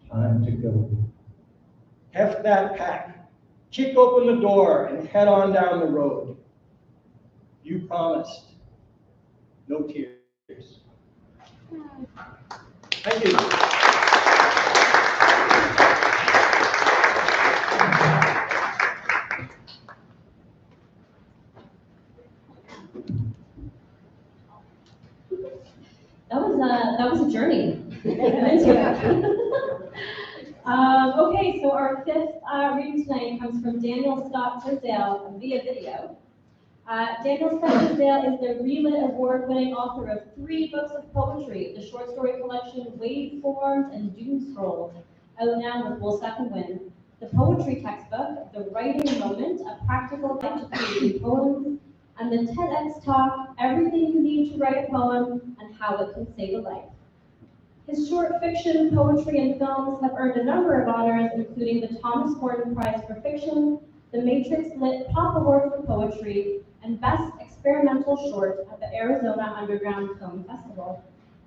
Speaker 10: Time to go. Heft that pack, kick open the door, and head on down the road. You promised. No tears. Thank you.
Speaker 8: That was a journey. Okay, so our fifth reading tonight comes from Daniel Scott Tysdal via video. Daniel Scott Tysdal is the Relit Award-winning author of 3 books of poetry, the short story collection Waveforms and Doom Scrolls, out now with Woolsack and Wind, the poetry textbook, The Writing Moment, a practical guide to creating poems, and the TEDx talk, Everything You Need to Write a Poem and How It Can Save a Life. His short fiction, poetry, and films have earned a number of honors, including the Thomas Gordon Prize for Fiction, the Matrix Lit Pop Award for Poetry, and Best Experimental Short at the Arizona Underground Film Festival.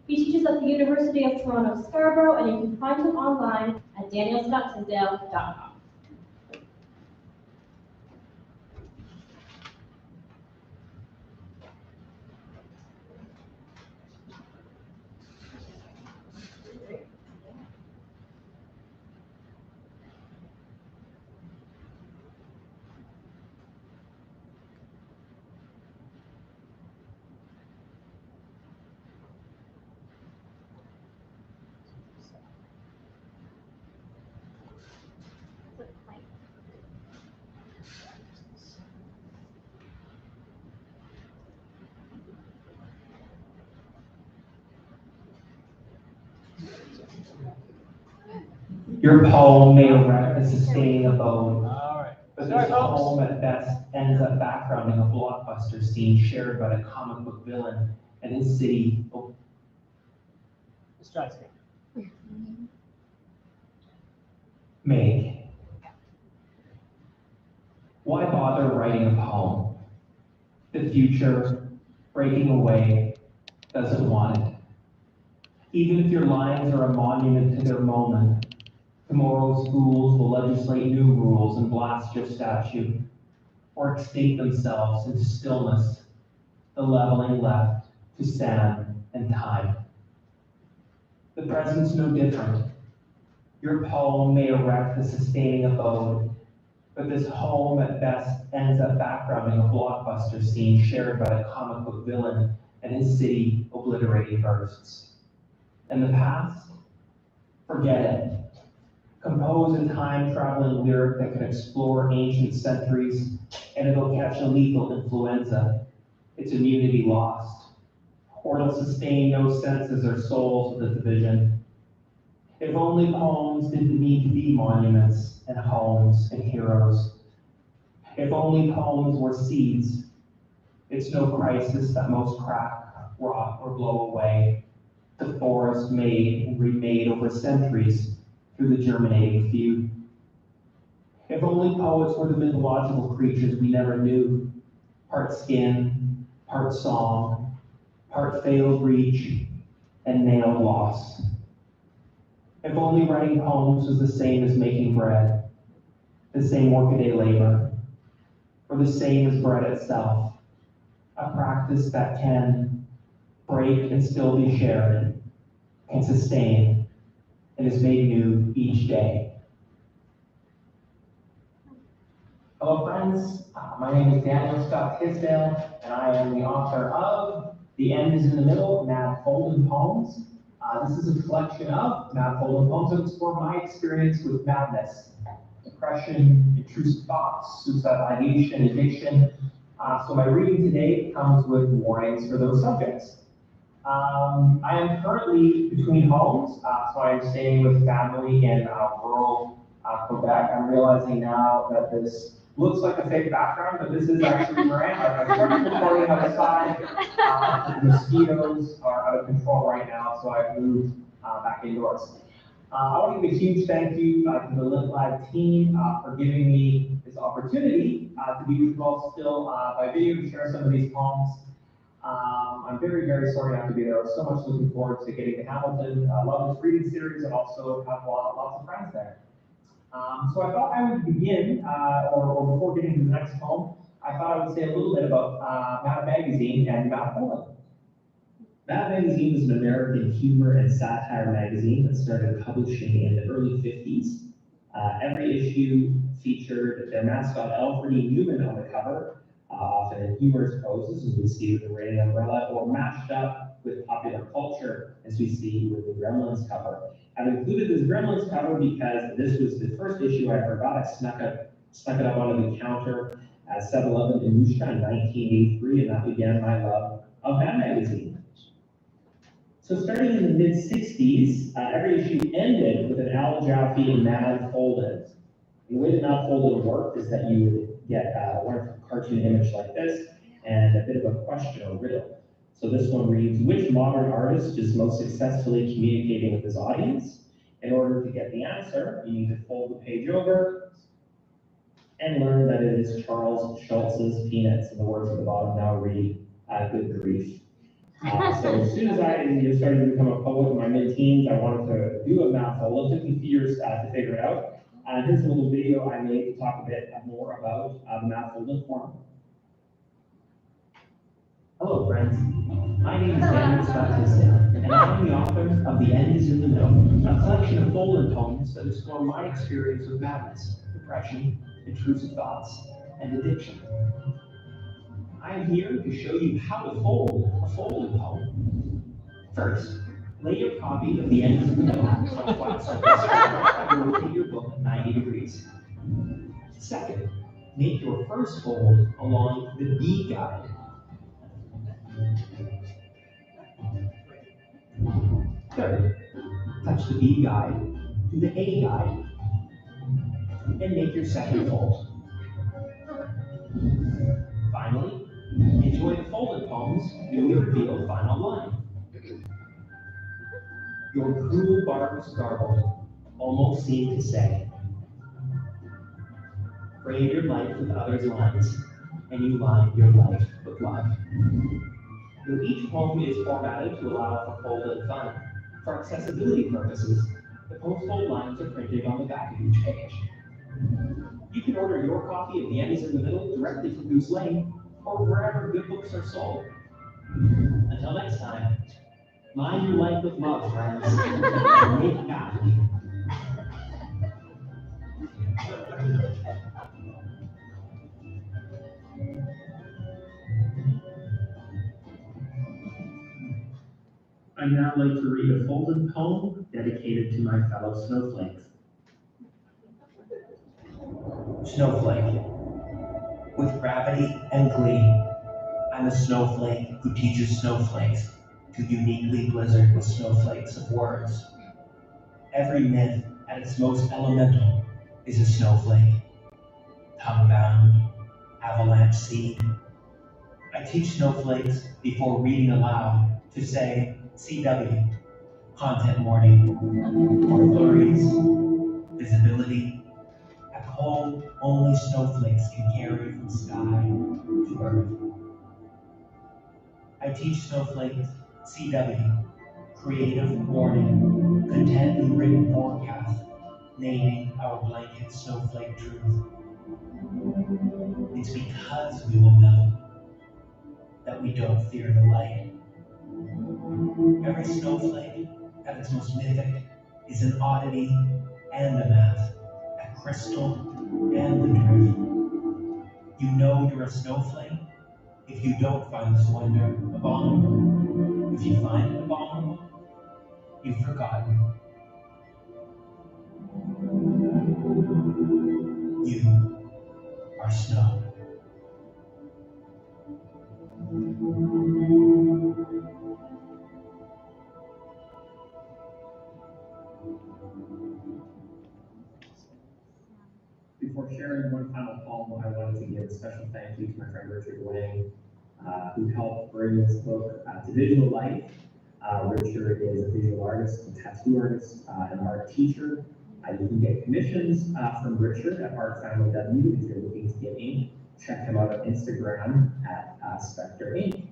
Speaker 8: He teaches at the University of Toronto Scarborough, and you can find him online at danielscotttisdale.com.
Speaker 11: Your poem may erect a sustaining abode, but this poem at best ends up backgrounding a blockbuster scene shared by the comic book villain and his city
Speaker 1: Tysdal.
Speaker 11: Meg, why bother writing a poem? The future, breaking away, doesn't want it. Even if your lines are a monument to their moment, tomorrow's fools will legislate new rules and blast your statue, or extinct themselves into stillness, the leveling left to sand and time. The present's no different. Your poem may erect a sustaining abode, but this home at best ends up backgrounding a blockbuster scene shared by the comic book villain and his city obliterating bursts. And the past? Forget it. Compose a time-traveling lyric that can explore ancient centuries, and it'll catch a lethal influenza, its immunity lost, or it'll sustain no senses or souls of the division. If only poems didn't need to be monuments and homes and heroes. If only poems were seeds. It's no crisis that most crack, rot, or blow away. The forest made and remade over centuries through the germinating feud. If only poets were the mythological creatures we never knew, part skin, part song, part failed reach, and nailed loss. If only writing poems was the same as making bread, the same workaday labor, or the same as bread itself, a practice that can break and still be shared, can sustain, and is made new each day.
Speaker 12: Hello friends, my name is Daniel Scott Tysdal, and I am the author of The End is in the Middle, Mad Folded Poems. This is a collection of Mad Folded Poems that explore my experience with madness, depression, intrusive thoughts, suicide ideation, addiction. So my reading today comes with warnings for those subjects. I am currently between homes, so I am staying with family in rural Quebec. I'm realizing now that this looks like a fake background, but this is actually where I am. I started recording outside. The mosquitoes are out of control right now, so I've moved back indoors. I want to give a huge thank you to the LitLive team for giving me this opportunity to be with you all still by video to share some of these poems. I'm very, very sorry not to be there. I was so much looking forward to getting to Hamilton. I love this reading series and also have lots of friends there. So I thought I would begin, or before getting to the next poem, I thought I would say a little bit about Mad Magazine and Mad Poem. Mad Magazine was an American humor and satire magazine that started publishing in the early 50s. Every issue featured their mascot Alfred E. Newman on the cover, often in humorous poses, as we see with the Rain Umbrella, or matched up with popular culture, as we see with the Gremlins cover. I've included this Gremlins cover because this was the first issue I ever got. I snuck it up onto the counter at 7-Eleven in Mushka in 1983, and that began my love of Mad Magazine. So starting in the mid-60s, every issue ended with an Al Jaffe Mad Folded. The way that Mad Folded worked is that you would get a wonderful cartoon image like this and a bit of a question or riddle. So this one reads, which modern artist is most successfully communicating with his audience? In order to get the answer, you need to fold the page over and learn that it is Charles Schulz's Peanuts. And the words at the bottom now read, good grief. So as soon as I started to become a poet in my mid-teens, I wanted to do a Mad Fold. It took me a few years to figure it out. Here's a little video I made to talk a bit more about the Mad Folded form. Hello, friends. My name is Daniel Scott Tysdal, and I'm the author of The End is in the Middle, a collection of folded poems that explore my experience with madness, depression, intrusive thoughts, and addiction. I am here to show you how to fold a folded poem. First, lay your copy of The End is in the Middle on a flat surface and rotate your book at 90 degrees. Second, make your first fold along the B guide. Third, touch the B guide to the A guide and make your second fold. Finally, enjoy the folded poems when we reveal the final line.
Speaker 11: Your cruel barbs garbled almost seem to say, frame your life with others' lines, and you line your life with love. Though each poem is formatted to allow for folded fun, for accessibility purposes, the postal lines are printed on the back of each page. You can order your copy of The End is in the Middle directly from Goose Lane, or wherever good books are sold. Until next time, mind your life with love, friends. Make God. I'd now like to read a folded poem dedicated to my fellow snowflakes. Snowflake. With gravity and glee, I'm a snowflake who teaches snowflakes to uniquely blizzard with snowflakes of words. Every myth at its most elemental is a snowflake. Tongue-bound, avalanche seed. I teach snowflakes before reading aloud to say CW, content warning, or flurries, visibility, a cold only snowflakes can carry from sky to earth. I teach snowflakes CW, creative warning, contently written forecast, naming our blanket snowflake truth. It's because we will know that we don't fear the light. Every snowflake, at its most mythic, is an oddity and a math, a crystal and the drift. You know you're a snowflake if you don't find this wonder abominable. If you find it abominable, you've forgotten. You are snow. Before sharing one final poem, I wanted to give a special thank you to my friend Richard Wang, who helped bring this book to digital life. Richard is a visual artist, a tattoo artist, an art teacher. You can get commissions from Richard at Art Family W if you're looking to get ink. Check him out on Instagram at Spectre Ink.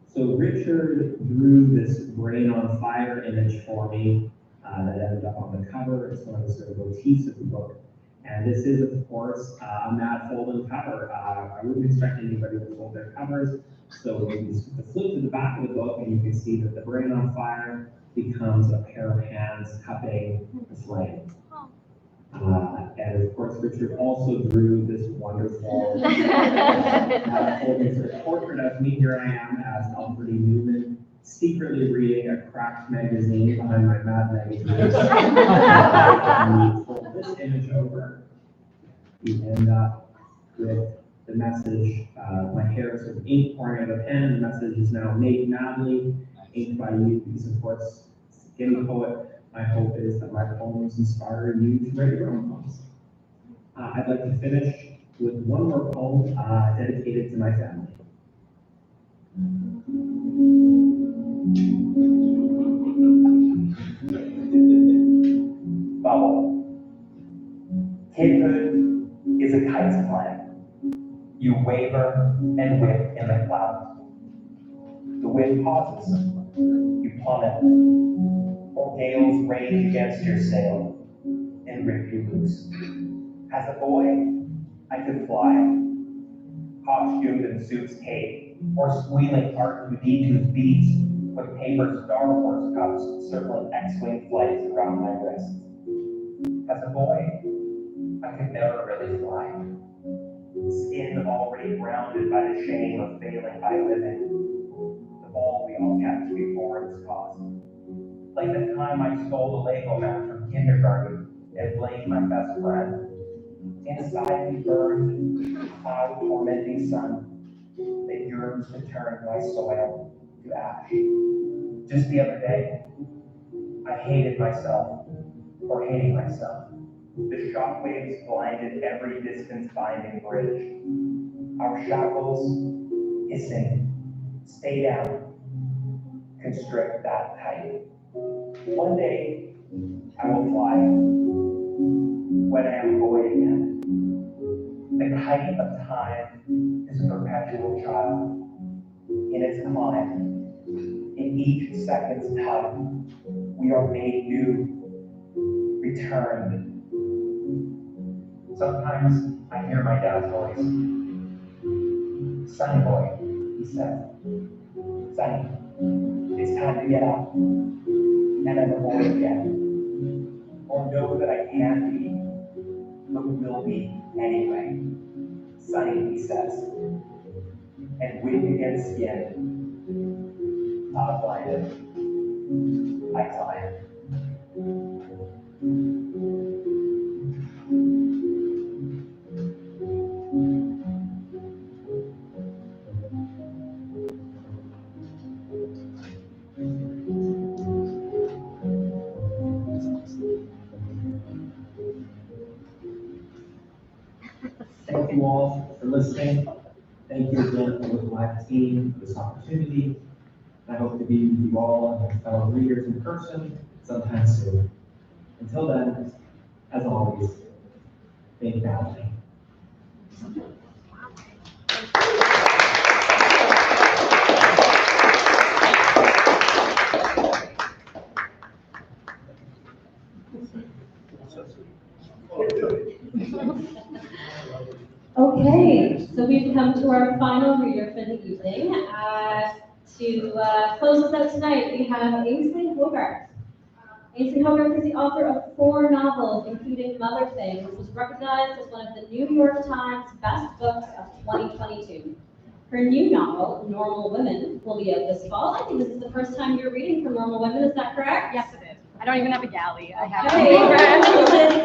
Speaker 11: So Richard drew this brain on fire image for me that ended up on the cover. It's one of the sort of motifs of the book. And this is, of course, a mad folded cover. I wouldn't expect anybody to fold their covers. So you can flip to the back of the book and you can see that the brain on fire becomes a pair of hands cupping the flame. And of course, Richard also drew this wonderful portrait of me. Here I am as Alfred E. Newman, secretly reading a cracked magazine behind my Mad magazine. And fold this image over, you end up with the message, my hair is sort of ink pouring out of the pen. The message is now made madly, inked by you, because of course, skinny poet. My hope is that my poems inspire you to write your own poems. I'd like to finish with one more poem dedicated to my family. Bubble. Kidhood is a kite's flag. You waver and whip in the clouds. The wind pauses. You plummet. Or gales rage against your sail and rip you loose. As a boy, I could fly, costumed in suit's cape, or squealing R2-D2's beats with paper Star Wars cups circling X-wing flights around my wrists. As a boy, I could never really fly. Skin already grounded by the shame of failing by living. The ball we all catch before it's tossed. Like the time I stole the Lego map from kindergarten and blamed my best friend. Inside me burned a cloud-tormenting sun that yearns to turn my soil to ash. Just the other day, I hated myself for hating myself. The shockwaves blinded every distance-binding bridge. Our shackles hissing, stay down, constrict that height. One day, I will fly when I am a boy again. The kite of time is a perpetual child. In its climb, in each second's time, we are made new, returned. Sometimes I hear my dad's voice. Sonny boy, he said. Sonny, it's time to get up. And I'm a boy again. Or know that I can't be, but will be anyway. Sonny, he says. And wind against skin, not blinded. I climb. Thank you all for listening. Thank you again to the LitLive team for this opportunity. I hope to be with you all and my fellow readers in person sometime soon. Until then, as always, think badly.
Speaker 8: Okay, so we've come to our final reader for the evening. To close us out tonight, we have Ainsley Hogarth. Ainsley Hogarth is the author of 4 novels, including Mother Thing, which was recognized as one of the New York Times best books of 2022. Her new novel, Normal Women, will be out this fall. I think this is the first time you're reading from Normal Women, is that correct?
Speaker 5: Yes, it is. I don't even have a galley. I have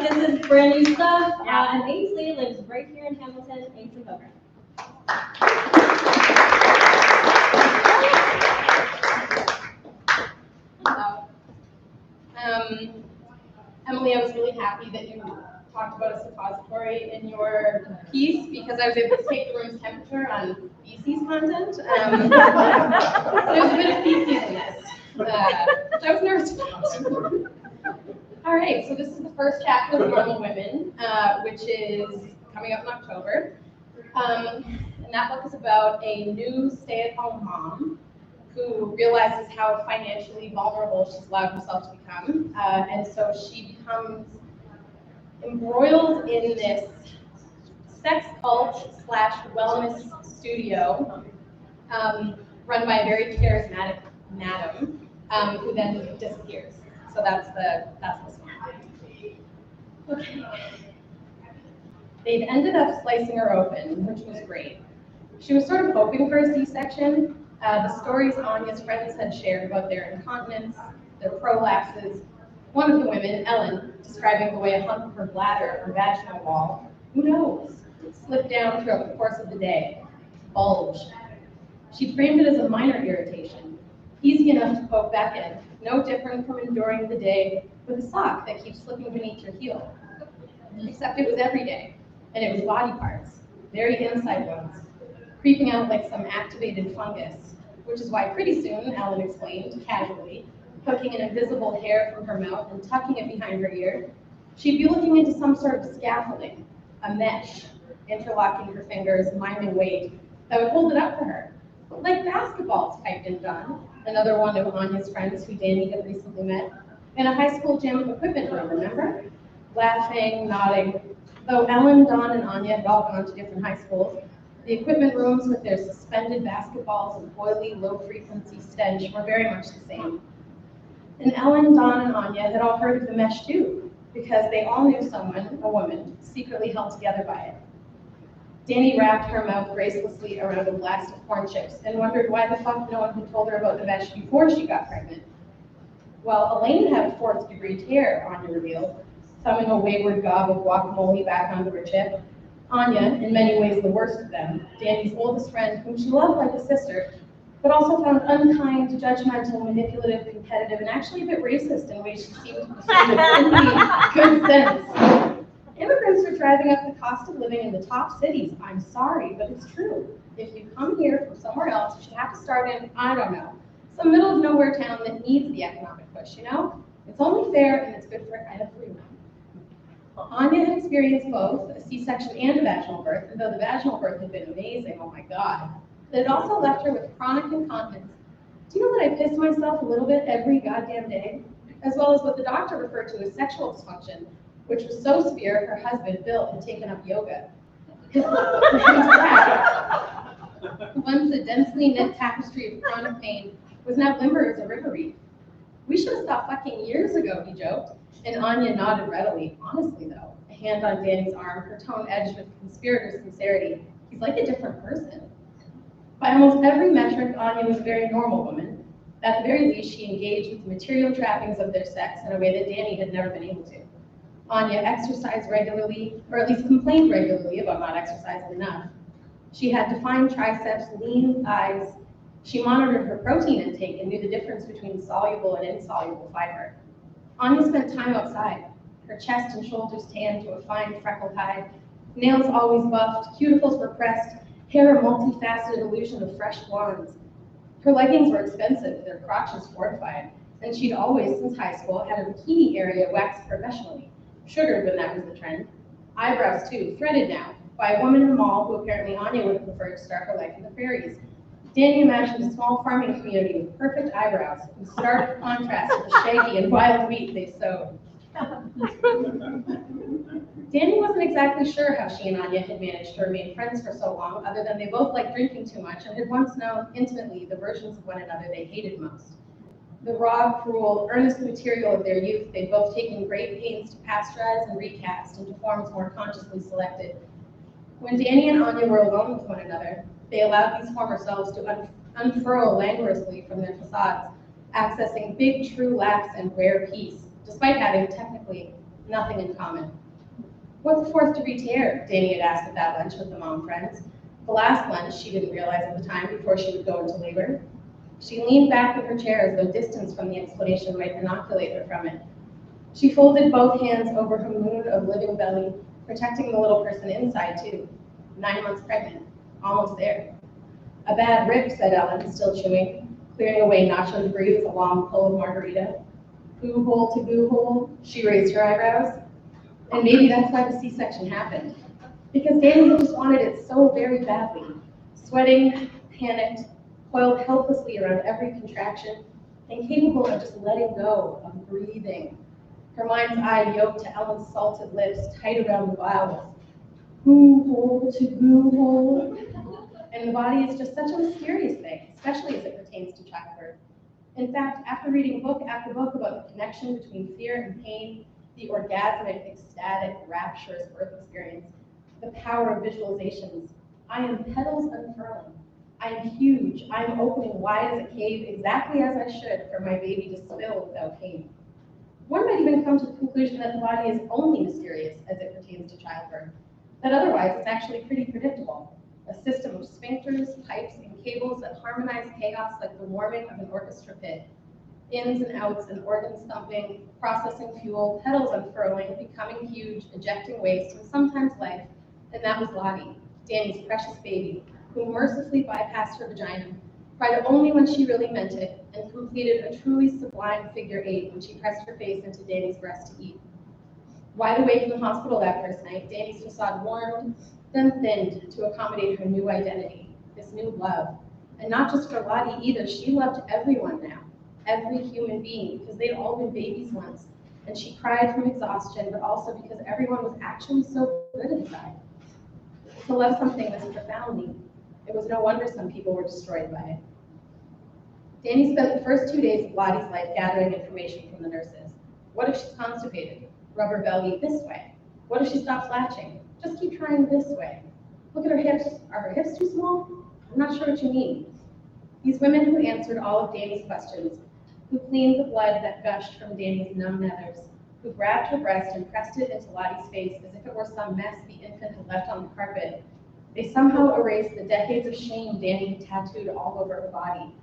Speaker 8: this is brand new stuff.
Speaker 5: Yeah.
Speaker 8: And Ainsley lives right here in Hamilton. Ainsley Hogarth.
Speaker 13: Hello. Emily, I was really happy that you talked about a suppository in your piece because I was able to take the room's temperature on feces content. There's a bit of feces in this, which I was nervous about. All right, so this is the first chapter of Normal Women, which is coming up in October. And that book is about a new stay-at-home mom who realizes how financially vulnerable she's allowed herself to become. And so she becomes embroiled in this sex cult / wellness studio run by a very charismatic madam who then disappears. So that's this one. Okay. They'd ended up slicing her open, which was great. She was sort of hoping for a C-section. The stories Anya's friends had shared about their incontinence, their prolapses. One of the women, Ellen, describing the way a hump of her bladder or vaginal wall, who knows, slipped down throughout the course of the day, bulged. She framed it as a minor irritation, easy enough to poke back in, no different from enduring the day with a sock that keeps slipping beneath your heel. Except it was every day, and it was body parts, very inside ones, creeping out like some activated fungus, which is why pretty soon, Ellen explained, casually, poking an invisible hair from her mouth and tucking it behind her ear, she'd be looking into some sort of scaffolding, a mesh, interlocking her fingers, miming weight, that would hold it up for her. Like basketballs, piped in Don, another one of Anya's friends who Danny had recently met, in a high school gym equipment room, remember? Laughing, nodding. Though Ellen, Don, and Anya had all gone to different high schools, the equipment rooms with their suspended basketballs and oily, low-frequency stench were very much the same. And Ellen, Don, and Anya had all heard of the mesh too, because they all knew someone, a woman, secretly held together by it. Danny wrapped her mouth gracelessly around a blast of corn chips and wondered why the fuck no one had told her about the mesh before she got pregnant. Well, Elaine had a 4th-degree tear, Anya revealed, thumbing a wayward gob of guacamole back onto her chip. Anya, in many ways the worst of them, Danny's oldest friend, whom she loved like a sister, but also found unkind, judgmental, manipulative, competitive, and actually a bit racist in ways she seemed to pursue with good sense. Immigrants are driving up the cost of living in the top cities. I'm sorry, but it's true. If you come here from somewhere else, you should have to start in, I don't know, some middle of nowhere town that needs the economic push, you know? It's only fair and it's good for everyone. Anya had experienced both a C-section and a vaginal birth, and though the vaginal birth had been amazing, oh my God, it also left her with chronic incontinence. Do you know that I pissed myself a little bit every goddamn day? As well as what the doctor referred to as sexual dysfunction, which was so severe her husband, Bill, had taken up yoga. His back, once a densely knit tapestry of chronic pain, was now limber as a river reed. We should have stopped fucking years ago, he joked, and Anya nodded readily. Honestly, though, a hand on Danny's arm, her tone edged with conspirator sincerity. He's like a different person. By almost every metric, Anya was a very normal woman. At the very least, she engaged with the material trappings of their sex in a way that Danny had never been able to. Anya exercised regularly, or at least complained regularly about not exercising enough. She had defined triceps, lean thighs. She monitored her protein intake and knew the difference between soluble and insoluble fiber. Anya spent time outside, her chest and shoulders tanned to a fine freckled hide, nails always buffed, cuticles were pressed, hair a multifaceted illusion of fresh blondes. Her leggings were expensive, their crotches fortified, and she'd always, since high school, had a bikini area waxed professionally, sugared when that was the trend. Eyebrows too, threaded now, by a woman in the mall who apparently Anya would have preferred to start her life in the prairies. Danny imagined a small farming community with perfect eyebrows, in stark contrast to the shaggy and wild wheat they sowed. Danny wasn't exactly sure how she and Anya had managed to remain friends for so long, other than they both liked drinking too much and had once known intimately the versions of one another they hated most. The raw, cruel, earnest material of their youth they'd both taken great pains to pasteurize and recast into forms more consciously selected. When Danny and Anya were alone with one another, they allowed these former selves to unfurl languorously from their facades, accessing big, true laughs and rare peace, despite having technically nothing in common. What's the fourth degree tear? Danny had asked at that lunch with the mom friends. The last lunch she didn't realize at the time before she would go into labor. She leaned back in her chair as though distance from the explanation might inoculate her from it. She folded both hands over her moon of living belly, protecting the little person inside too. 9 months pregnant, almost there. A bad rip, said Ellen, still chewing, clearing away nacho debris with a long pull of margarita. Boo hole to boo hole, she raised her eyebrows. And maybe that's why the C-section happened. Because Danny just wanted it so very badly. Sweating, panicked, coiled helplessly around every contraction, and capable of just letting go, of breathing. Her mind's eye yoked to Ellen's salted lips, tight around the vowels. Boo hole to boo hole. And the body is just such a mysterious thing, especially as it pertains to childbirth. In fact, after reading book after book about the connection between fear and pain, the orgasmic, ecstatic, rapturous birth experience, the power of visualizations, I am petals unfurling. I am huge. I am opening wide as a cave, exactly as I should for my baby to spill without pain. One might even come to the conclusion that the body is only mysterious as it pertains to childbirth, that otherwise it's actually pretty predictable. A system of sphincters, pipes, and cables that harmonize chaos like the warming of an orchestra pit. Ins and outs and organs thumping, processing fuel, petals unfurling, becoming huge, ejecting waste, and sometimes life. And that was Lottie, Danny's precious baby, who mercifully bypassed her vagina, cried only when she really meant it, and completed a truly sublime figure 8 when she pressed her face into Danny's breast to eat. Wide awake in the hospital that first night, Danny's facade warmed, then thinned to accommodate her new identity, this new love. And not just for Lottie either, she loved everyone now. Every human being, because they'd all been babies once. And she cried from exhaustion, but also because everyone was actually so good inside. To love something this profoundly, it was no wonder some people were destroyed by it. Danny spent the first 2 days of Lottie's life gathering information from the nurses. What if she's constipated? Rub her belly this way. What if she stops latching? Just keep trying this way. Look at her hips. Are her hips too small? I'm not sure what you mean. These women who answered all of Danny's questions, who cleaned the blood that gushed from Danny's numb nethers, who grabbed her breast and pressed it into Lottie's face as if it were some mess the infant had left on the carpet. They somehow erased the decades of shame Danny had tattooed all over her body.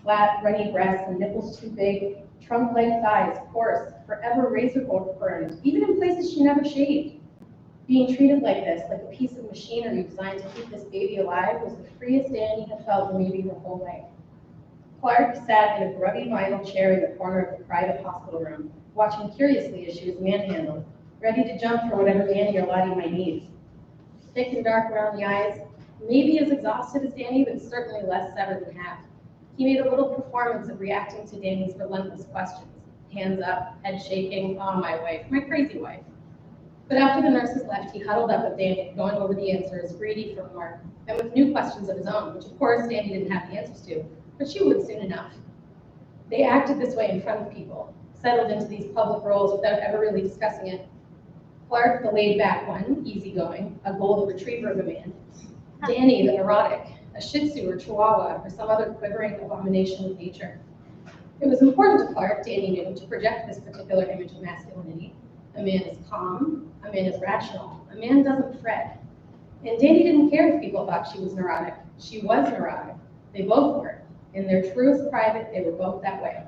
Speaker 13: Flat, runny breasts and nipples too big, trunk-like thighs, coarse, forever razor burned, even in places she never shaved. Being treated like this, like a piece of machinery designed to keep this baby alive, was the freest Danny had felt in maybe her whole life. Clark sat in a grubby vinyl chair in the corner of the private hospital room, watching curiously as she was manhandled, ready to jump for whatever Danny or Lottie might need. Thick and dark around the eyes, maybe as exhausted as Danny, but certainly less severed in half. He made a little performance of reacting to Danny's relentless questions. Hands up, head shaking, oh, my wife, my crazy wife. But after the nurses left, he huddled up with Danny, going over the answers, greedy for more, and with new questions of his own, which of course Danny didn't have the answers to, but she would soon enough. They acted this way in front of people, settled into these public roles without ever really discussing it. Clark, the laid-back one, easygoing, a golden retriever of a man. Danny, the neurotic, a Shih Tzu or Chihuahua or some other quivering abomination of nature. It was important to Clark, Danny knew, to project this particular image of masculinity. A man is calm, a man is rational, a man doesn't fret. And Danny didn't care if people thought she was neurotic. She was neurotic. They both were. In their truest private, they were both that way.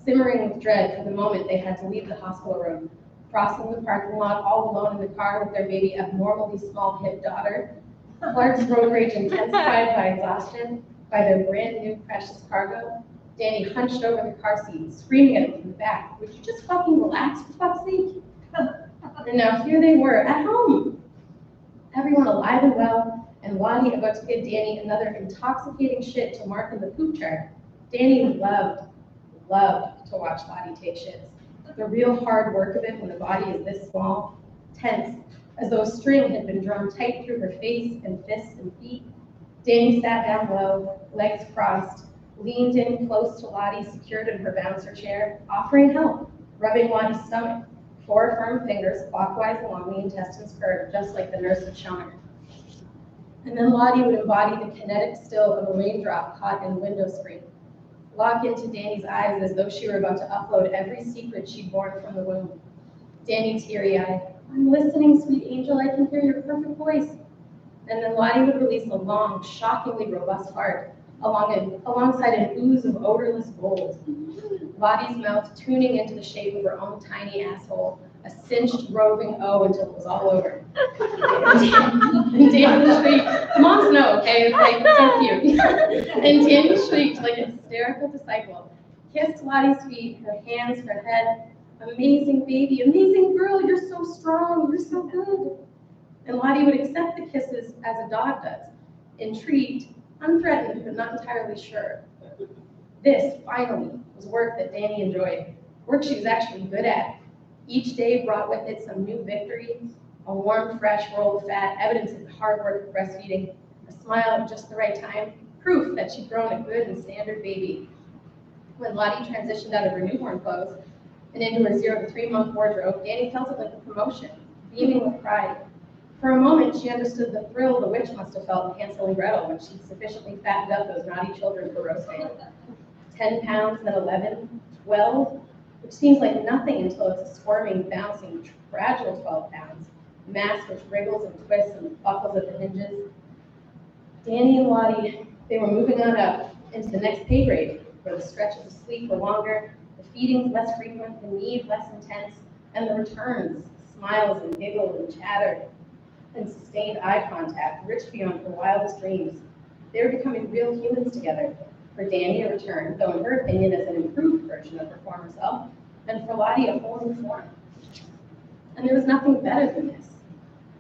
Speaker 13: Simmering with dread for the moment they had to leave the hospital room, crossing the parking lot all alone in the car with their baby abnormally small hip daughter. Clark's road rage intensified by exhaustion, by their brand new precious cargo. Danny hunched over the car seat, screaming at him from the back, would you just fucking relax for fuck's sake? And now here they were, at home. Everyone alive and well, and Lottie about to give Danny another intoxicating shit to mark in the poop chart. Danny loved to watch Lottie take shits. The real hard work of it when the body is this small, tense, as though a string had been drawn tight through her face and fists and feet. Danny sat down low, legs crossed, leaned in close to Lottie, secured in her bouncer chair, offering help, rubbing Lottie's stomach, 4 firm fingers clockwise along the intestines curve, just like the nurse had shown her. And then Lottie would embody the kinetic still of a raindrop caught in the window screen, lock into Danny's eyes as though she were about to upload every secret she'd born from the womb. Danny teary-eyed, I'm listening, sweet angel, I can hear your perfect voice. And then Lottie would release a long, shockingly robust fart alongside an ooze of odorless gold. Lottie's mouth tuning into the shape of her own tiny asshole, a cinched roving O until it was all over. And Danny shrieked, moms know, okay, it's like so cute. And Danny shrieked like a hysterical disciple, kissed Lottie's feet, her hands, her head. Amazing baby, amazing girl, you're so strong, you're so good. And Lottie would accept the kisses as a dog does, intrigued, unthreatened, but not entirely sure. This, finally, was work that Danny enjoyed, work she was actually good at. Each day brought with it some new victory, a warm, fresh roll of fat, evidence of hard work of breastfeeding, a smile at just the right time, proof that she'd grown a good and standard baby. When Lottie transitioned out of her newborn clothes and into her 0 to 3 month wardrobe, Danny felt it like a promotion, beaming with pride. For a moment, she understood the thrill the witch must have felt in Hansel and Gretel when she'd sufficiently fattened up those naughty children for roasting. 10 pounds, then 11, 12, which seems like nothing until it's a squirming, bouncing, fragile 12 pounds, mass which wriggles and twists and buckles at the hinges. Danny and Lottie, they were moving on up into the next pay grade, where the stretches of sleep were longer, the feedings less frequent, the need less intense, and the returns, smiles and giggles and chatter, and sustained eye contact, rich beyond her wildest dreams. They were becoming real humans together. For Danny, a return, though in her opinion as an improved version of her former self, and for Lottie, a whole new form. And there was nothing better than this.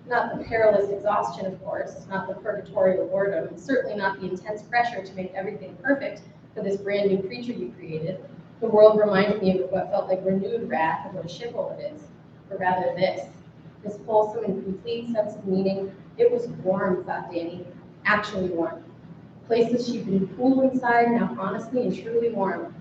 Speaker 13: Not the perilous exhaustion, of course, not the purgatorial boredom, and certainly not the intense pressure to make everything perfect for this brand new creature you created. The world reminded me of what felt like renewed wrath of what a shithole it is, but rather this wholesome and complete sense of meaning. It was warm, thought Danny, actually warm. Places she'd been cool inside, now honestly and truly warm.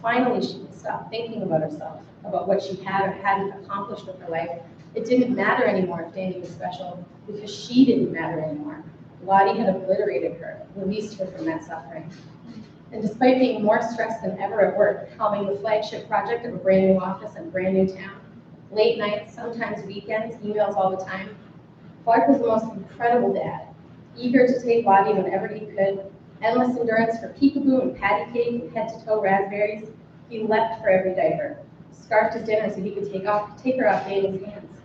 Speaker 13: Finally, she could stop thinking about herself, about what she had or hadn't accomplished with her life. It didn't matter anymore if Danny was special, because she didn't matter anymore. Lottie had obliterated her, released her from that suffering. And despite being more stressed than ever at work, helming the flagship project of a brand new office and a brand new town, late nights, sometimes weekends, emails all the time, Clark was the most incredible dad, eager to take Lottie whenever he could, endless endurance for peekaboo and patty cake and head-to-toe raspberries. He leapt for every diaper, scarfed his dinner so he could take her off Danny's hands.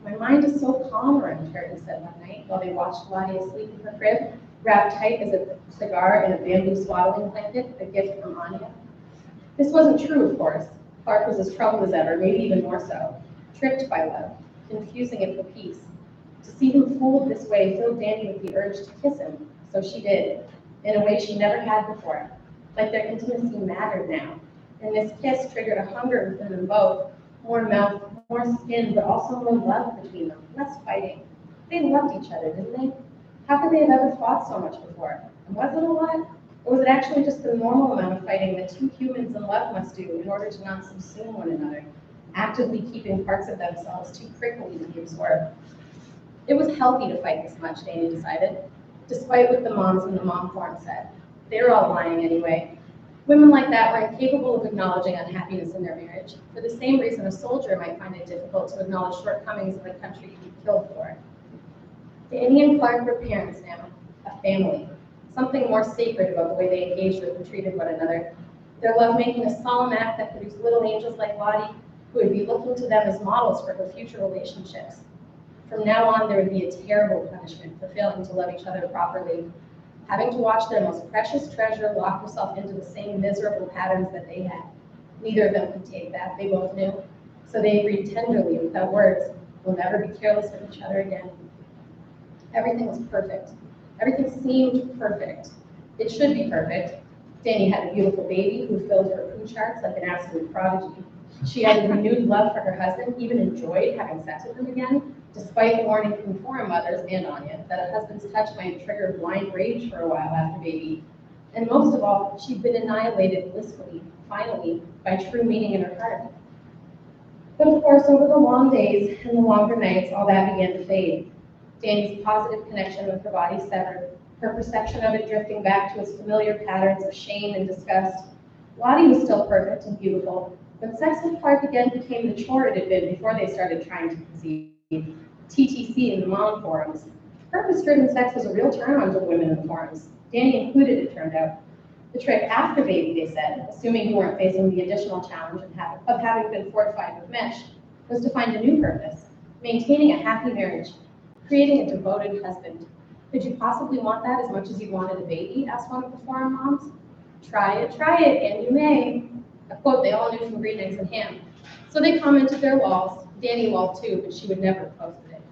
Speaker 13: My mind is so calm around her, he said one night while they watched Lottie asleep in her crib. wrapped tight as a cigar in a bamboo swaddling blanket, a gift from Anya. This wasn't true, of course. Clark was as troubled as ever, maybe even more so, tricked by love, confusing it for peace. To see him fooled this way filled Danny with the urge to kiss him, so she did, in a way she never had before, like their intimacy mattered now. And this kiss triggered a hunger within them both, more mouth, more skin, but also more love between them, less fighting. They loved each other, didn't they? How could they have ever fought so much before? And was it a lot? Or was it actually just the normal amount of fighting that two humans in love must do in order to not subsume one another, actively keeping parts of themselves too prickly to be absorbed? It was healthy to fight this much, Danny decided, despite what the moms in the mom forum said. They were all lying anyway. Women like that were incapable of acknowledging unhappiness in their marriage, for the same reason a soldier might find it difficult to acknowledge shortcomings of a country he killed for. Danny and Clark were parents now, a family, something more sacred about the way they engaged with and treated one another. Their lovemaking a solemn act that produced little angels like Lottie, who would be looking to them as models for her future relationships. From now on, there would be a terrible punishment for failing to love each other properly, having to watch their most precious treasure lock herself into the same miserable patterns that they had. Neither of them could take that, they both knew. So they agreed tenderly, without words, we'll never be careless of each other again. Everything was perfect. Everything seemed perfect. It should be perfect. Danny had a beautiful baby who filled her poo charts like an absolute prodigy. She had a renewed love for her husband, even enjoyed having sex with him again, despite the warning from foreign mothers and Anya that a husband's touch might trigger blind rage for a while after baby. And most of all, she'd been annihilated blissfully, finally, by true meaning in her heart. But of course, over the long days and the longer nights, all that began to fade. Danny's positive connection with her body severed, her perception of it drifting back to its familiar patterns of shame and disgust. Lottie was still perfect and beautiful, but sex with Clark again became the chore it had been before they started trying to conceive. TTC in the mom forums. Purpose-driven sex was a real turn-on to women in the forums. Danny included, it turned out. The trick after baby, they said, assuming you weren't facing the additional challenge of having been fortified with mesh, was to find a new purpose, maintaining a happy marriage, creating a devoted husband. Could you possibly want that as much as you wanted a baby? Asked one of the forum moms. Try it, and you may. A quote they all knew from Green Eggs and Ham. So they commented their walls. Danny walled too, but she would never have posted it.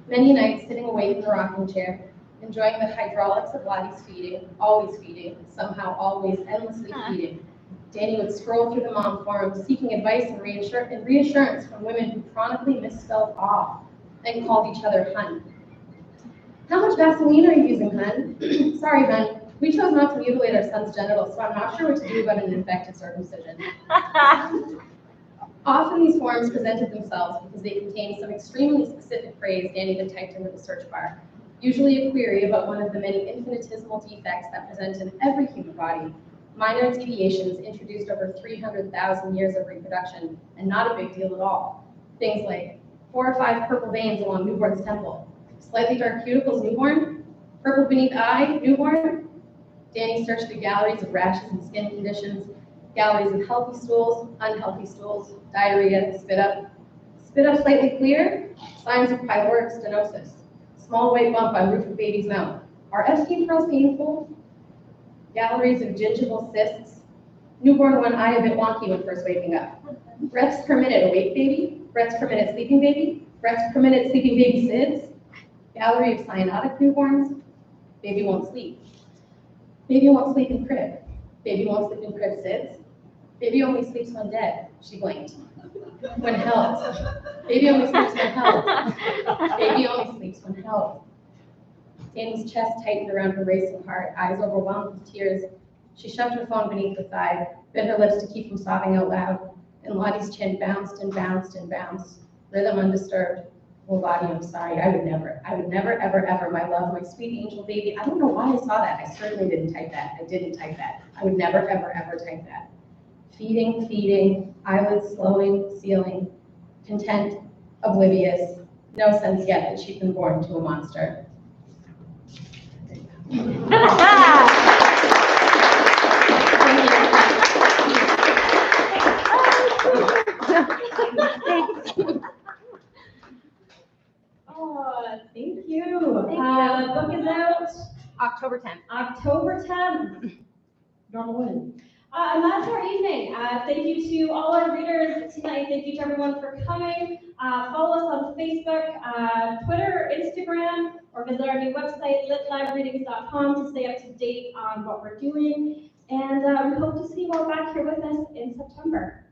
Speaker 13: Many nights sitting awake in the rocking chair, enjoying the hydraulics of Lottie's feeding, somehow always endlessly feeding. Danny would scroll through the mom forums, seeking advice and reassurance from women who chronically misspelled awe and called each other hun. How much Vaseline are you using, hun? Sorry, hun. We chose not to mutilate our son's genitals, so I'm not sure what to do about an infected circumcision. Often these forums presented themselves because they contained some extremely specific phrase Danny had typed into the search bar, usually a query about one of the many infinitesimal defects that present in every human body, minor deviations introduced over 300,000 years of reproduction, and not a big deal at all. Things like 4 or 5 purple veins along newborn's temple, slightly dark cuticles newborn, purple beneath eye newborn. Danny searched the galleries of rashes and skin conditions, galleries of healthy stools, unhealthy stools, diarrhea, spit up slightly clear, signs of pyloric stenosis, small white bump on roof of baby's mouth. Are ST pearls painful? Galleries of gingival cysts, newborn one eye a bit wonky when first waking up. Breaths per minute awake baby, breaths per minute sleeping baby, breaths per minute sleeping baby SIDS, gallery of cyanotic newborns, baby won't sleep. Baby won't sleep in crib. Baby won't sleep in crib SIDS. Baby only sleeps when dead, she blinked. When held. Baby only sleeps when held. Baby only sleeps when held. Danny's chest tightened around her racing heart, eyes overwhelmed with tears. She shoved her phone beneath her thigh, bit her lips to keep from sobbing out loud, and Lottie's chin bounced and bounced and bounced, rhythm undisturbed. Oh, Lottie, I'm sorry. I would never, ever, my love, my sweet angel baby. I don't know why I saw that. I certainly didn't type that. I didn't type that. I would never, ever type that. Feeding, eyelids slowing, sealing, content, oblivious, no sense yet that she'd been born to a monster.
Speaker 8: Oh, thank you. The book is out
Speaker 5: October 10th.
Speaker 8: October 10th. Normal women. And that's our evening. Thank you to all our readers tonight. Thank you to everyone for coming. Follow us on Facebook, Twitter, Instagram, or visit our new website, litlivereadings.com, to stay up to date on what we're doing. And we hope to see you all back here with us in September.